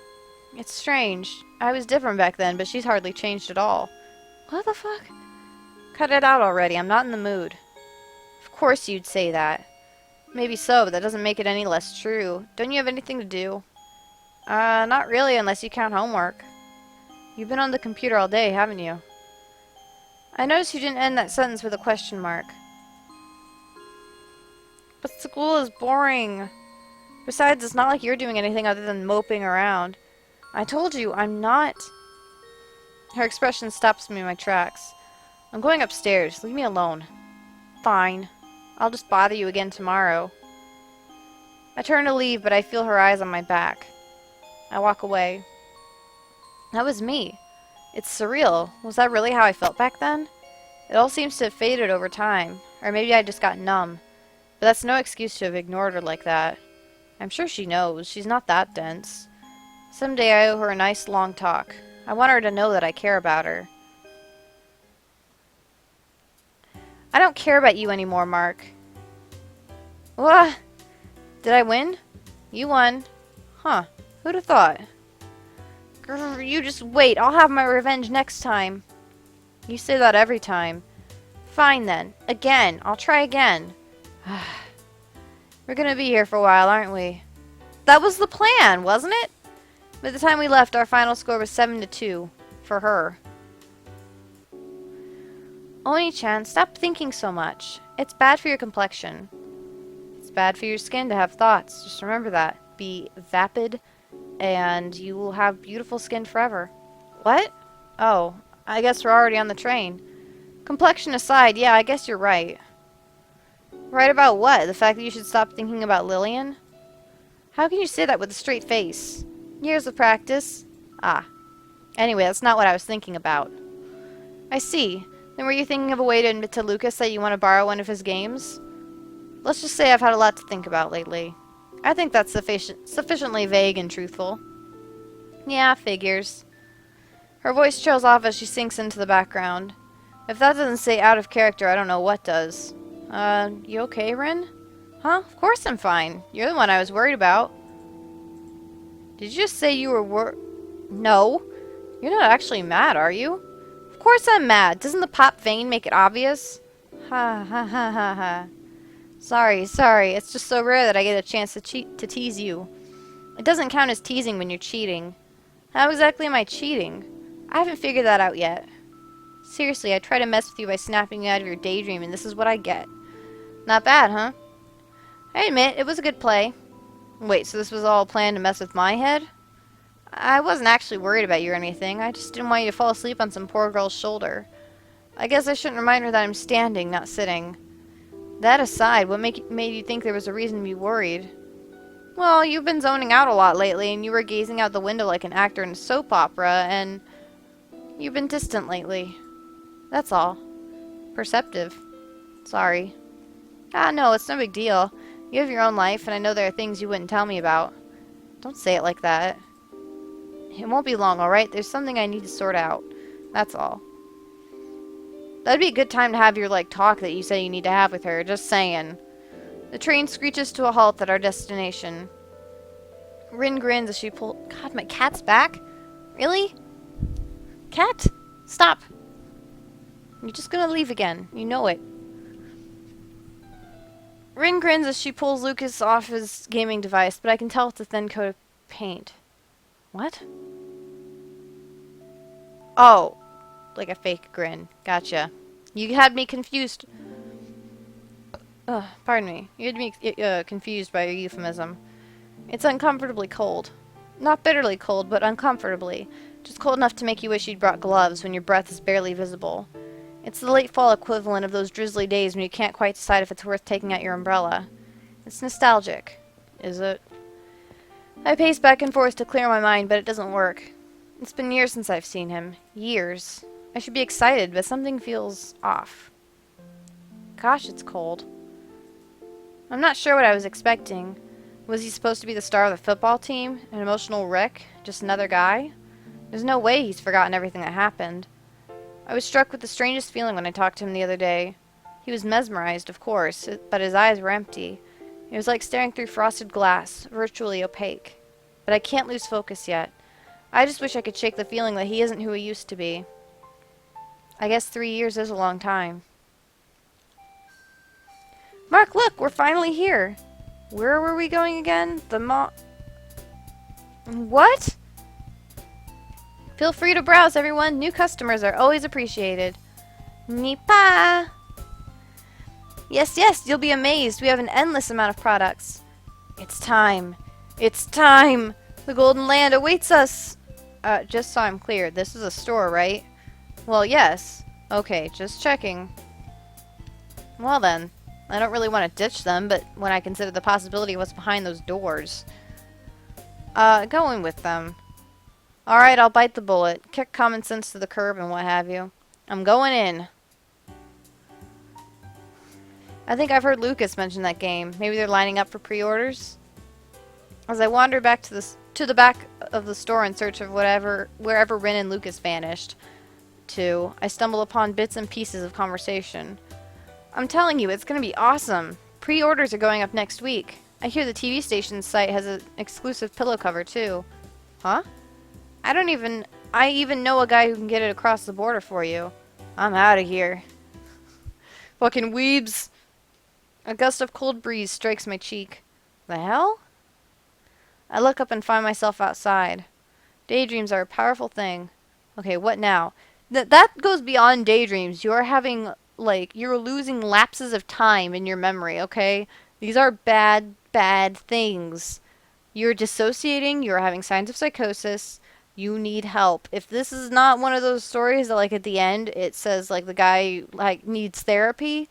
It's strange. I was different back then, but she's hardly changed at all. What the fuck? Cut it out already, I'm not in the mood. Of course you'd say that. Maybe so, but that doesn't make it any less true. Don't you have anything to do? Not really, unless you count homework. You've been on the computer all day, haven't you? I noticed you didn't end that sentence with a question mark. But school is boring. Besides, it's not like you're doing anything other than moping around. I told you, I'm not. Her expression stops me in my tracks. I'm going upstairs. Leave me alone. Fine. I'll just bother you again tomorrow. I turn to leave, but I feel her eyes on my back. I walk away. That was me. It's surreal. Was that really how I felt back then? It all seems to have faded over time. Or maybe I just got numb. But that's no excuse to have ignored her like that. I'm sure she knows. She's not that dense. Someday I owe her a nice long talk. I want her to know that I care about her. I don't care about you anymore, Mark. What? Did I win? You won. Huh. Who'd have thought? Grr, you just wait. I'll have my revenge next time. You say that every time. Fine then. Again. I'll try again. We're gonna be here for a while, aren't we? That was the plan, wasn't it? By the time we left, our final score was 7-2. For her. Oni-chan, stop thinking so much. It's bad for your complexion. It's bad for your skin to have thoughts. Just remember that. Be vapid, and you will have beautiful skin forever. What? Oh, I guess we're already on the train. Complexion aside, yeah, I guess you're right. Right about what? The fact that you should stop thinking about Lillian? How can you say that with a straight face? Years of practice. Ah. Anyway, that's not what I was thinking about. I see. Then were you thinking of a way to admit to Lucas that you want to borrow one of his games? Let's just say I've had a lot to think about lately. I think that's sufficiently vague and truthful. Yeah, figures. Her voice trails off as she sinks into the background. If that doesn't say out of character, I don't know what does. You okay, Ren? Huh? Of course I'm fine. You're the one I was worried about. Did you just say you were No. You're not actually mad, are you? Of course I'm mad. Doesn't the pop vein make it obvious? Ha ha ha ha ha. Sorry. It's just so rare that I get a chance to tease you. It doesn't count as teasing when you're cheating. How exactly am I cheating? I haven't figured that out yet. Seriously, I try to mess with you by snapping you out of your daydream, and this is what I get. Not bad, huh? I admit, it was a good play. Wait, so this was all planned to mess with my head? I wasn't actually worried about you or anything. I just didn't want you to fall asleep on some poor girl's shoulder. I guess I shouldn't remind her that I'm standing, not sitting. That aside, what made you think there was a reason to be worried? Well, you've been zoning out a lot lately, and you were gazing out the window like an actor in a soap opera, and you've been distant lately. That's all. Perceptive. Sorry. Ah, no, it's no big deal. You have your own life, and I know there are things you wouldn't tell me about. Don't say it like that. It won't be long, alright? There's something I need to sort out. That's all. That'd be a good time to have your, talk that you say you need to have with her. Just saying. The train screeches to a halt at our destination. Rin grins as she God, my cat's back? Really? Cat? Stop. You're just gonna leave again. You know it. Rin grins as she pulls Lucas off his gaming device, but I can tell it's a thin coat of paint. What? Oh. Like a fake grin. Gotcha. You had me confused. Pardon me. You had me confused by your euphemism. It's uncomfortably cold. Not bitterly cold, but uncomfortably. Just cold enough to make you wish you'd brought gloves when your breath is barely visible. It's the late fall equivalent of those drizzly days when you can't quite decide if it's worth taking out your umbrella. It's nostalgic. Is it? I pace back and forth to clear my mind, but it doesn't work. It's been years since I've seen him. Years. I should be excited, but something feels off. Gosh, it's cold. I'm not sure what I was expecting. Was he supposed to be the star of the football team? An emotional wreck? Just another guy? There's no way he's forgotten everything that happened. I was struck with the strangest feeling when I talked to him the other day. He was mesmerized, of course, but his eyes were empty. It was like staring through frosted glass, virtually opaque. But I can't lose focus yet. I just wish I could shake the feeling that he isn't who he used to be. I guess 3 years is a long time. Mark, look! We're finally here! Where were we going again? The What? Feel free to browse, everyone. New customers are always appreciated. Nipa! Yes, yes, you'll be amazed. We have an endless amount of products. It's time. It's time! The Golden Land awaits us! Just so I'm clear, this is a store, right? Well, yes. Okay, just checking. Well then, I don't really want to ditch them, but when I consider the possibility of what's behind those doors... going with them. Alright, I'll bite the bullet. Kick common sense to the curb and what have you. I'm going in. I think I've heard Lucas mention that game. Maybe they're lining up for pre-orders? As I wander back to the back of the store in search of wherever Rin and Lucas vanished to, I stumble upon bits and pieces of conversation. I'm telling you, it's gonna be awesome. Pre-orders are going up next week. I hear the TV station's site has an exclusive pillow cover too. Huh? I even know a guy who can get it across the border for you. I'm out of here. Fucking weebs. A gust of cold breeze strikes my cheek. The hell? I look up and find myself outside. Daydreams are a powerful thing. Okay, what now? That goes beyond daydreams. You're having, you're losing lapses of time in your memory, okay? These are bad, bad things. You're dissociating, you're having signs of psychosis, you need help. If this is not one of those stories that, at the end, it says, the guy, needs therapy,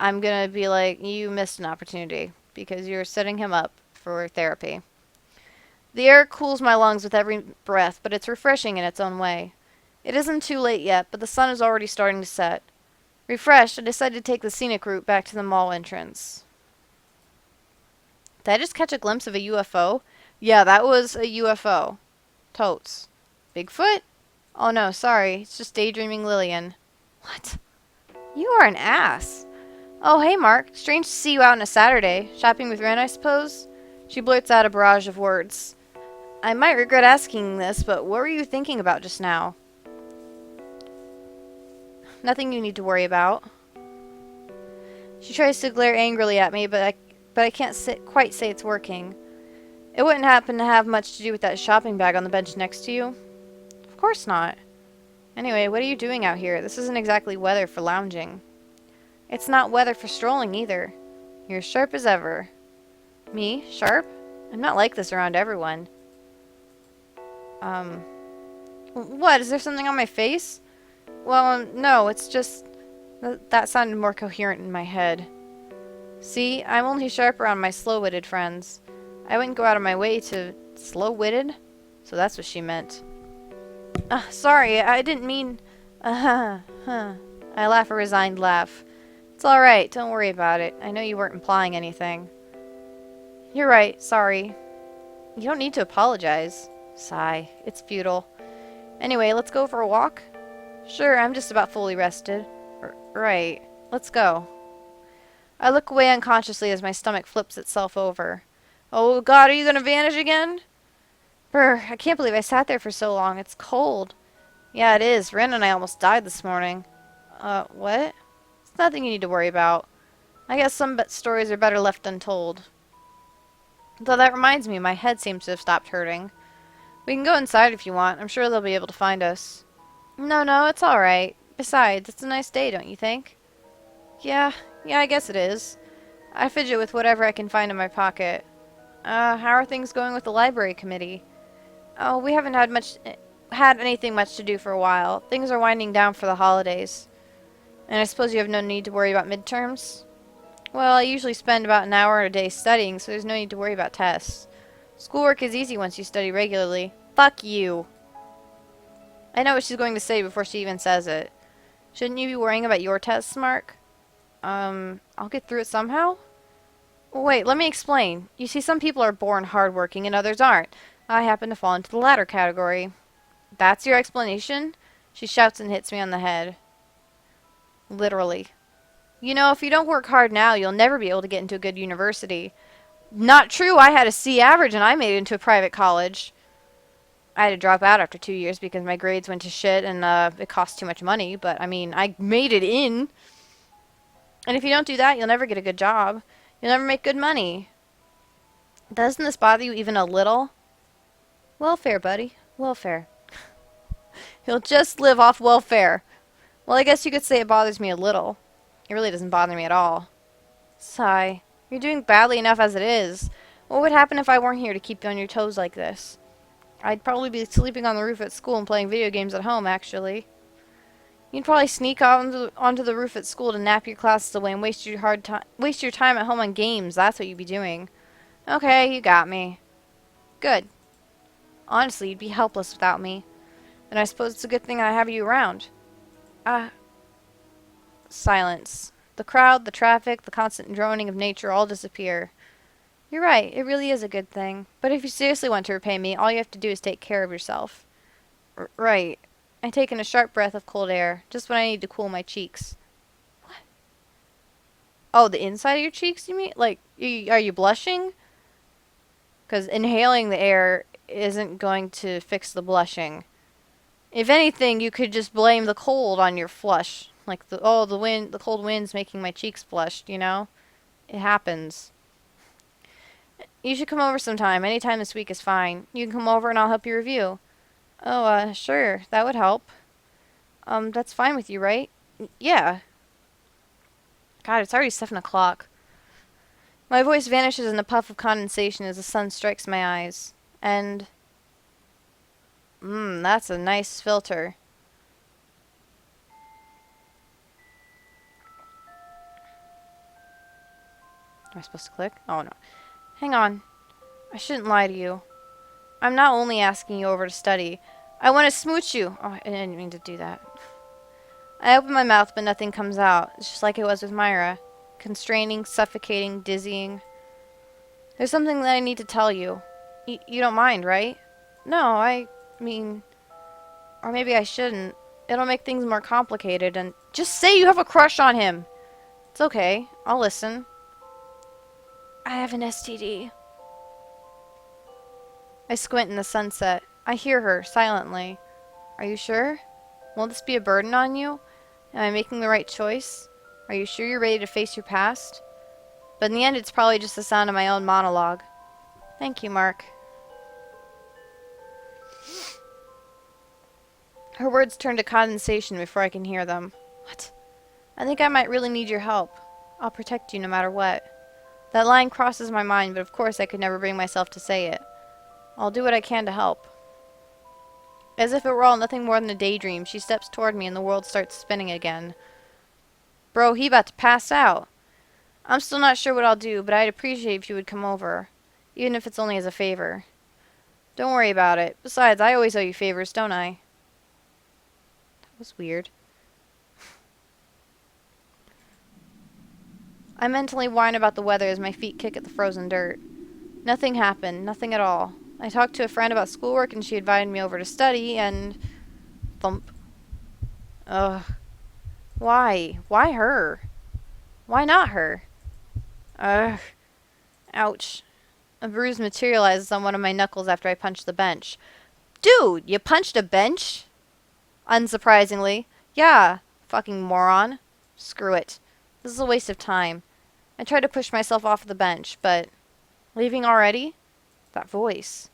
I'm gonna be like, you missed an opportunity, because you're setting him up for therapy. The air cools my lungs with every breath, but it's refreshing in its own way. It isn't too late yet, but the sun is already starting to set. Refreshed, I decided to take the scenic route back to the mall entrance. Did I just catch a glimpse of a UFO? Yeah, that was a UFO. Totes. Bigfoot? Oh no, sorry. It's just daydreaming Lillian. What? You are an ass. Oh, hey Mark. Strange to see you out on a Saturday. Shopping with Ren, I suppose? She blurts out a barrage of words. I might regret asking this, but what were you thinking about just now? Nothing you need to worry about. She tries to glare angrily at me, but I can't quite say it's working. It wouldn't happen to have much to do with that shopping bag on the bench next to you? Of course not. Anyway, what are you doing out here? This isn't exactly weather for lounging. It's not weather for strolling either. You're as sharp as ever. Me? Sharp? I'm not like this around everyone. What? Is there something on my face? Well, no, it's just... That sounded more coherent in my head. See, I'm only sharp around my slow-witted friends. I wouldn't go out of my way to... Slow-witted? So that's what she meant. Sorry, I didn't mean... I laugh a resigned laugh. It's alright, don't worry about it. I know you weren't implying anything. You're right, sorry. You don't need to apologize. Sigh. It's futile. Anyway, let's go for a walk? Sure, I'm just about fully rested. Right. Let's go. I look away unconsciously as my stomach flips itself over. Oh god, are you gonna vanish again? Brr, I can't believe I sat there for so long. It's cold. Yeah, it is. Ren and I almost died this morning. What? It's nothing you need to worry about. I guess some stories are better left untold. Though that reminds me, my head seems to have stopped hurting. We can go inside if you want. I'm sure they'll be able to find us. No, it's alright. Besides, it's a nice day, don't you think? Yeah, I guess it is. I fidget with whatever I can find in my pocket. How are things going with the library committee? Oh, we haven't had anything much to do for a while. Things are winding down for the holidays. And I suppose you have no need to worry about midterms? Well, I usually spend about an hour a day studying, so there's no need to worry about tests. Schoolwork is easy once you study regularly. Fuck you. I know what she's going to say before she even says it. Shouldn't you be worrying about your tests, Mark? I'll get through it somehow? Wait, let me explain. You see, some people are born hardworking and others aren't. I happen to fall into the latter category. That's your explanation? She shouts and hits me on the head. Literally. You know, if you don't work hard now, you'll never be able to get into a good university. Not true, I had a C average and I made it into a private college. I had to drop out after 2 years because my grades went to shit and it cost too much money, but I mean, I made it in. And if you don't do that, you'll never get a good job. You'll never make good money. Doesn't this bother you even a little? Welfare, buddy. Welfare. You'll just live off welfare. Well, I guess you could say it bothers me a little. It really doesn't bother me at all. Sigh. You're doing badly enough as it is. What would happen if I weren't here to keep you on your toes like this? I'd probably be sleeping on the roof at school and playing video games at home, actually. You'd probably sneak onto the roof at school to nap your classes away and waste your time at home on games. That's what you'd be doing. Okay, you got me. Good. Honestly, you'd be helpless without me. And I suppose it's a good thing I have you around. Silence. The crowd, the traffic, the constant droning of nature all disappear. You're right, it really is a good thing. But if you seriously want to repay me, all you have to do is take care of yourself. Right. I take in a sharp breath of cold air, just when I need to cool my cheeks. What? Oh, the inside of your cheeks, you mean? Like, are you blushing? Because inhaling the air isn't going to fix the blushing. If anything, you could just blame the cold on your flush. Like, the cold wind's making my cheeks flushed, you know? It happens. You should come over sometime. Anytime this week is fine. You can come over and I'll help you review. Oh, sure. That would help. That's fine with you, right? Yeah. God, it's already 7 o'clock. My voice vanishes in a puff of condensation as the sun strikes my eyes. And... that's a nice filter. Am I supposed to click? Oh, no. Hang on. I shouldn't lie to you. I'm not only asking you over to study. I want to smooch you. Oh, I didn't mean to do that. I open my mouth, but nothing comes out. It's just like it was with Myra. Constraining, suffocating, dizzying. There's something that I need to tell you. You don't mind, right? No, I mean... Or maybe I shouldn't. It'll make things more complicated and... Just say you have a crush on him! It's okay. I'll listen. I have an STD. I squint in the sunset. I hear her, silently. Are you sure? Won't this be a burden on you? Am I making the right choice? Are you sure you're ready to face your past? But in the end, it's probably just the sound of my own monologue. Thank you, Mark. Her words turn to condensation before I can hear them. What? I think I might really need your help. I'll protect you no matter what. That line crosses my mind, but of course I could never bring myself to say it. I'll do what I can to help. As if it were all nothing more than a daydream, she steps toward me and the world starts spinning again. Bro, he about to pass out. I'm still not sure what I'll do, but I'd appreciate if you would come over. Even if it's only as a favor. Don't worry about it. Besides, I always owe you favors, don't I? That was weird. I mentally whine about the weather as my feet kick at the frozen dirt. Nothing happened. Nothing at all. I talked to a friend about schoolwork and she invited me over to study and... Thump. Ugh. Why? Why her? Why not her? Ugh. Ouch. A bruise materializes on one of my knuckles after I punch the bench. Dude, you punched a bench? Unsurprisingly. Yeah, fucking moron. Screw it. This is a waste of time. I tried to push myself off the bench, but... Leaving already? That voice.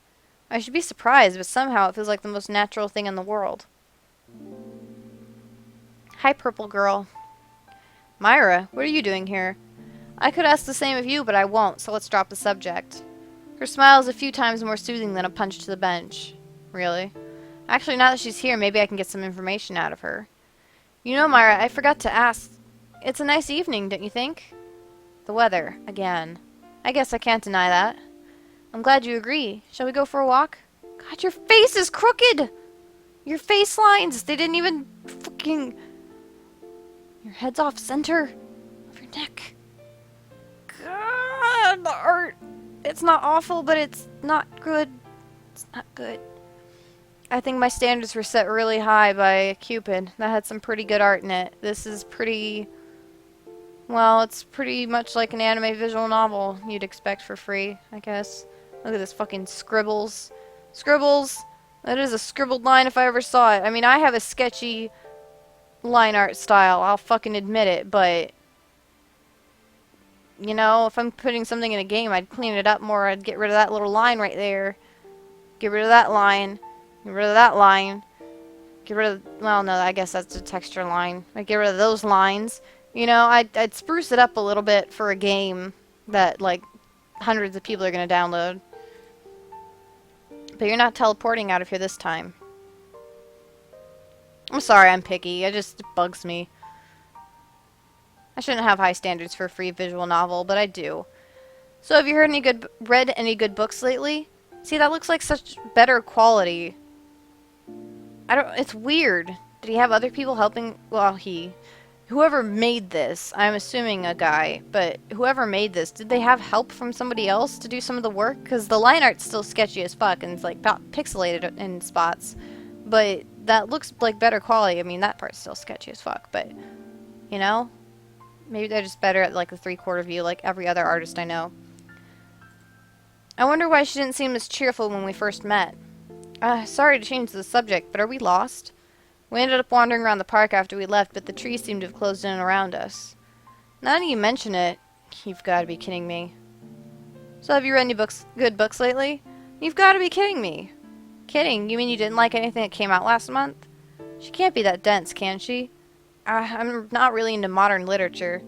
I should be surprised, but somehow it feels like the most natural thing in the world. Hi, purple girl. Myra, what are you doing here? I could ask the same of you, but I won't, so let's drop the subject. Her smile is a few times more soothing than a punch to the bench. Really? Actually, now that she's here, maybe I can get some information out of her. You know, Myra, I forgot to ask. It's a nice evening, don't you think? The weather, again. I guess I can't deny that. I'm glad you agree. Shall we go for a walk? God, your face is crooked! Your face lines, they didn't even fucking... Your head's off center of your neck. God, the art. It's not awful, but it's not good. It's not good. I think my standards were set really high by Cupid. That had some pretty good art in it. This is pretty... Well, it's pretty much like an anime visual novel you'd expect for free, I guess. Look at this fucking scribbles. Scribbles! That is a scribbled line if I ever saw it. I mean, I have a sketchy line art style, I'll fucking admit it, but... You know, if I'm putting something in a game, I'd clean it up more. I'd get rid of that little line right there. Get rid of that line. Get rid of that line. Get rid of... Well, no, I guess that's a texture line. I'd get rid of those lines. You know, I'd spruce it up a little bit for a game that, like, hundreds of people are going to download. But you're not teleporting out of here this time. I'm sorry I'm picky. It bugs me. I shouldn't have high standards for a free visual novel, but I do. So have you read any good books lately? See, that looks like such better quality. It's weird. Did he have other people helping? Well, whoever made this, I'm assuming a guy, but whoever made this, did they have help from somebody else to do some of the work? Because the line art's still sketchy as fuck and it's like pixelated in spots. But that looks like better quality. I mean, that part's still sketchy as fuck, but, you know? Maybe they're just better at, like, the 3/4 view, like every other artist I know. I wonder why she didn't seem as cheerful when we first met. Sorry to change the subject, but are we lost? We ended up wandering around the park after we left, but the trees seemed to have closed in around us. Now that you mention it, you've got to be kidding me. So have you read any good books lately? You've got to be kidding me. Kidding? You mean you didn't like anything that came out last month? She can't be that dense, can she? I'm not really into modern literature.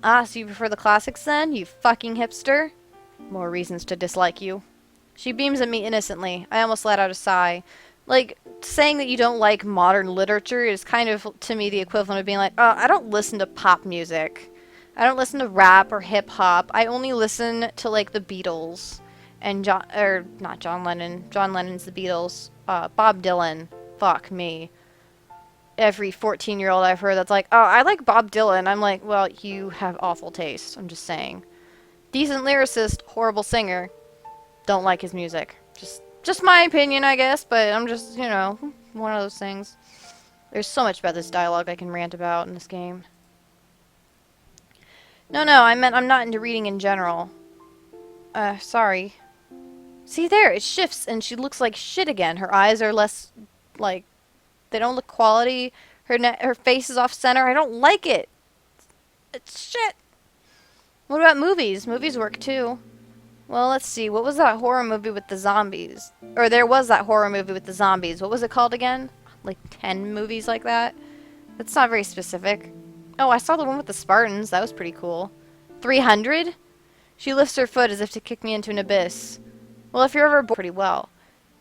So you prefer the classics then, you fucking hipster? More reasons to dislike you. She beams at me innocently. I almost let out a sigh. Like, saying that you don't like modern literature is kind of, to me, the equivalent of being like, oh, I don't listen to pop music. I don't listen to rap or hip-hop. I only listen to, like, the Beatles. And not John Lennon. John Lennon's the Beatles. Bob Dylan. Fuck me. Every 14-year-old I've heard that's like, oh, I like Bob Dylan. I'm like, well, you have awful taste. I'm just saying. Decent lyricist, horrible singer. Don't like his music. Just my opinion, I guess, but I'm just, you know, one of those things. There's so much about this dialogue I can rant about in this game. No, I meant I'm not into reading in general. Sorry. See there, it shifts and she looks like shit again. Her eyes are less, like, they don't look quality. Her face is off center. I don't like it. It's shit. What about movies? Movies work too. Well, let's see. What was that horror movie with the zombies? Or there was that horror movie with the zombies. What was it called again? like 10 movies like that. That's not very specific. Oh, I saw the one with the Spartans. That was pretty cool. 300? She lifts her foot as if to kick me into an abyss. Well, if you're ever bored, pretty well.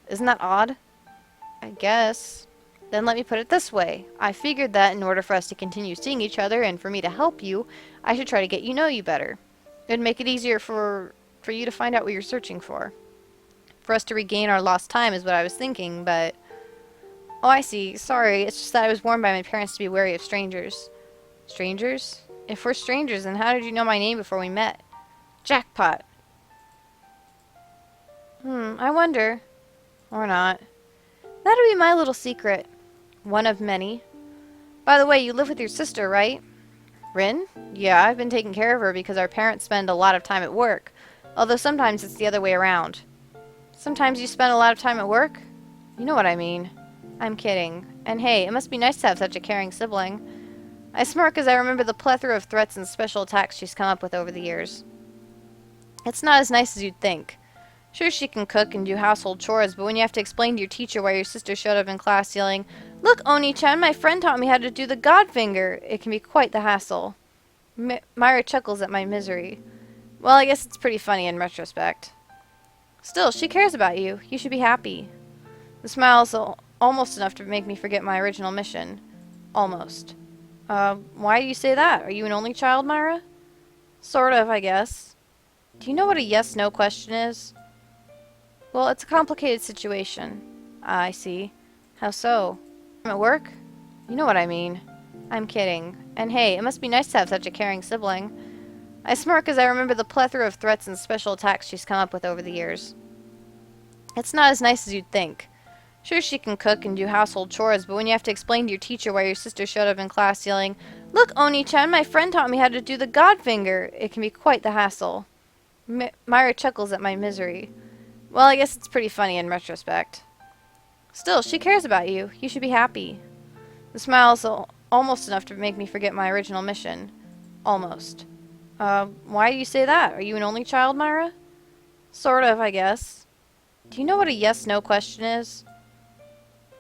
Isn't that odd? I guess. Then let me put it this way. I figured that in order for us to continue seeing each other and for me to help you, I should try to get you know you better. It'd make it easier for you to find out what you're searching for. For us to regain our lost time is what I was thinking, but... Oh, I see. Sorry, it's just that I was warned by my parents to be wary of strangers. Strangers? If we're strangers, then how did you know my name before we met? Jackpot. I wonder. Or not. That'll be my little secret. One of many. By the way, you live with your sister, right? Rin? Yeah, I've been taking care of her because our parents spend a lot of time at work. Although sometimes it's the other way around. Sometimes you spend a lot of time at work? You know what I mean. I'm kidding. And hey, it must be nice to have such a caring sibling. I smirk as I remember the plethora of threats and special attacks she's come up with over the years. It's not as nice as you'd think. Sure, she can cook and do household chores, but when you have to explain to your teacher why your sister showed up in class yelling, "Look, Oni-chan, my friend taught me how to do the god finger," it can be quite the hassle. Myra chuckles at my misery. Well, I guess it's pretty funny in retrospect. Still, she cares about you. You should be happy. The smile is almost enough to make me forget my original mission. Almost. Why do you say that? Are you an only child, Myra? Sort of, I guess. Do you know what a yes-no question is? Well, it's a complicated situation. I see. How so? I'm at work? You know what I mean. I'm kidding. And hey, it must be nice to have such a caring sibling. I smirk as I remember the plethora of threats and special attacks she's come up with over the years. It's not as nice as you'd think. Sure, she can cook and do household chores, but when you have to explain to your teacher why your sister showed up in class yelling, "Look, Oni-chan, my friend taught me how to do the god finger," it can be quite the hassle. Myra chuckles at my misery. Well, I guess it's pretty funny in retrospect. Still, she cares about you. You should be happy. The smile is almost enough to make me forget my original mission. Almost. Why do you say that? Are you an only child, Myra? Sort of, I guess. Do you know what a yes-no question is?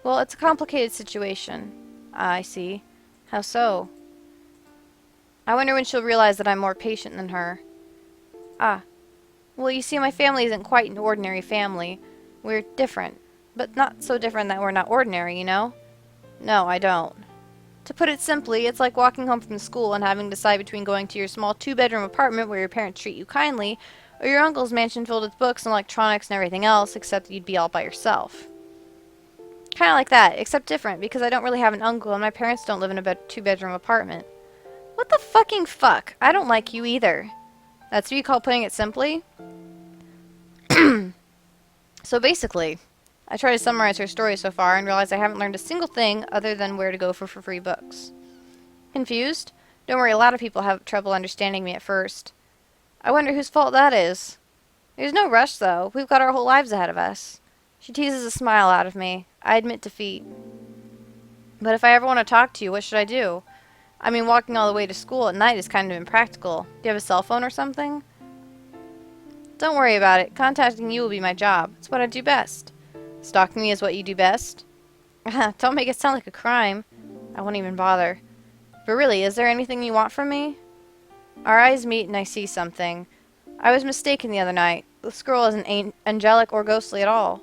Well, it's a complicated situation. I see. How so? I wonder when she'll realize that I'm more patient than her. Ah. Well, you see, my family isn't quite an ordinary family. We're different. But not so different that we're not ordinary, you know? No, I don't. To put it simply, it's like walking home from school and having to decide between going to your small two-bedroom apartment where your parents treat you kindly, or your uncle's mansion filled with books and electronics and everything else, except you'd be all by yourself. Kinda like that, except different, because I don't really have an uncle and my parents don't live in a two-bedroom apartment. What the fucking fuck? I don't like you either. That's what you call putting it simply? So basically, I try to summarize her story so far and realize I haven't learned a single thing other than where to go for free books. Confused? Don't worry, a lot of people have trouble understanding me at first. I wonder whose fault that is. There's no rush, though. We've got our whole lives ahead of us. She teases a smile out of me. I admit defeat. But if I ever want to talk to you, what should I do? I mean, walking all the way to school at night is kind of impractical. Do you have a cell phone or something? Don't worry about it. Contacting you will be my job. It's what I do best. Stalking me is what you do best? Don't make it sound like a crime. I won't even bother. But really, is there anything you want from me? Our eyes meet and I see something. I was mistaken the other night. This girl isn't angelic or ghostly at all.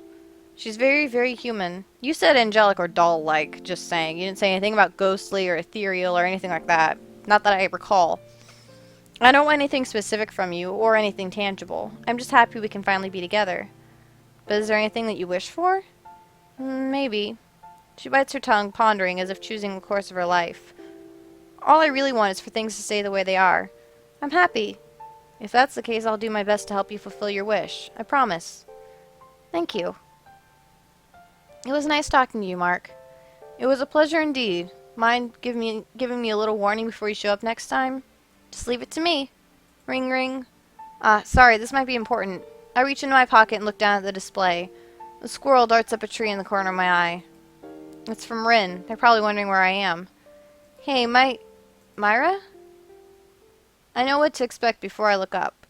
She's very, very human. You said angelic or doll-like, just saying. You didn't say anything about ghostly or ethereal or anything like that. Not that I recall. I don't want anything specific from you, or anything tangible. I'm just happy we can finally be together. But is there anything that you wish for? Maybe. She bites her tongue, pondering, as if choosing the course of her life. All I really want is for things to stay the way they are. I'm happy. If that's the case, I'll do my best to help you fulfill your wish. I promise. Thank you. It was nice talking to you, Mark. It was a pleasure indeed. Mind giving me a little warning before you show up next time? Just leave it to me. Ring ring. Sorry, this might be important. I reach into my pocket and look down at the display. A squirrel darts up a tree in the corner of my eye. It's from Rin. They're probably wondering where I am. Hey, Myra? I know what to expect before I look up.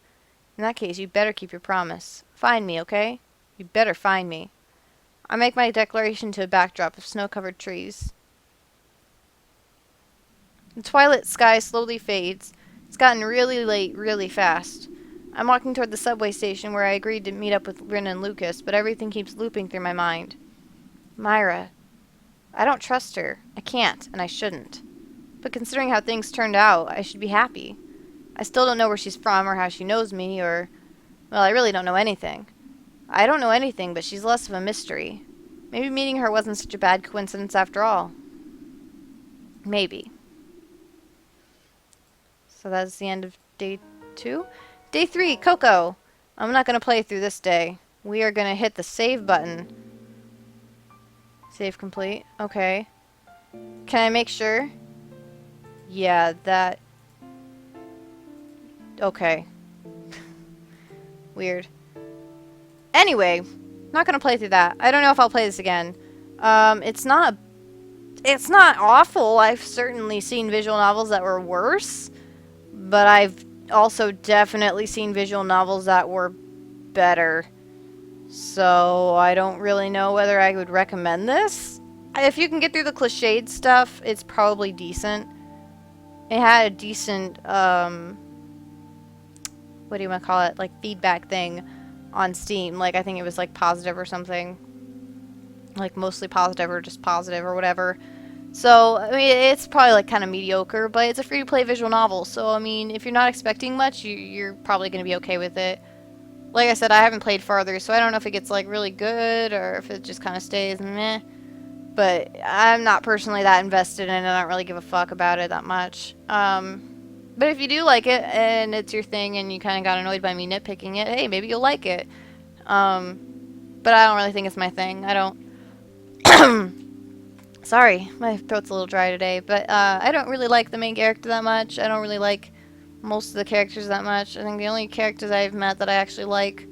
In that case, you better keep your promise. Find me, okay? You better find me. I make my declaration to a backdrop of snow-covered trees. The twilight sky slowly fades. It's gotten really late really fast. I'm walking toward the subway station where I agreed to meet up with Rin and Lucas, but everything keeps looping through my mind. Myra. I don't trust her. I can't, and I shouldn't. But considering how things turned out, I should be happy. I still don't know where she's from or how she knows me or... Well, I really don't know anything. I don't know anything, but she's less of a mystery. Maybe meeting her wasn't such a bad coincidence after all. Maybe. So that's the end of day 2. Day 3, Coco. I'm not going to play through this day. We are going to hit the save button. Save complete. Okay. Can I make sure? Yeah, that... Okay. Weird. Anyway, not gonna play through that. I don't know if I'll play this again. It's not awful. I've certainly seen visual novels that were worse, but I've also definitely seen visual novels that were better. So I don't really know whether I would recommend this. If you can get through the cliched stuff, it's probably decent. It had a decent, what do you want to call it? Like, feedback thing on Steam. Like, I think it was, like, positive or something. Like, mostly positive or just positive or whatever. So, I mean, it's probably, like, kind of mediocre, but it's a free-to-play visual novel. So, I mean, if you're not expecting much, you're probably going to be okay with it. Like I said, I haven't played farther, so I don't know if it gets, like, really good or if it just kind of stays meh. But I'm not personally that invested in it. I don't really give a fuck about it that much. But if you do like it and it's your thing and you kind of got annoyed by me nitpicking it, hey, maybe you'll like it. But I don't really think it's my thing. I don't... Sorry, my throat's a little dry today. But I don't really like the main character that much. I don't really like most of the characters that much. I think the only characters I've met that I actually like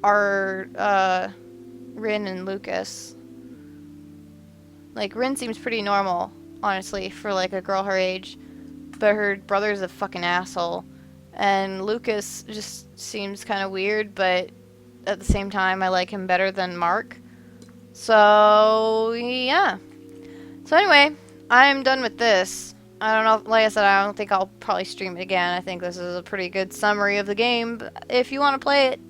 are Rin and Lucas. Like, Rin seems pretty normal, honestly, for, like, a girl her age. But her brother's a fucking asshole. And Lucas just seems kind of weird, but at the same time, I like him better than Mark. So, yeah. So anyway, I'm done with this. I don't know, like I said, I don't think I'll probably stream it again. I think this is a pretty good summary of the game. But if you want to play it,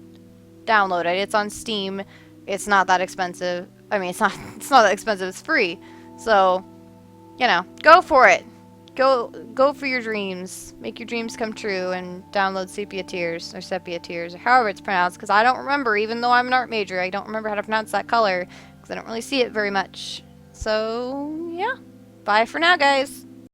download it. It's on Steam. It's not that expensive. I mean, it's not that expensive. It's free. So, you know, go for it. Go for your dreams. Make your dreams come true and download Sepia Tears or however it's pronounced, because I don't remember, even though I'm an art major, I don't remember how to pronounce that color because I don't really see it very much. So, yeah. Bye for now, guys.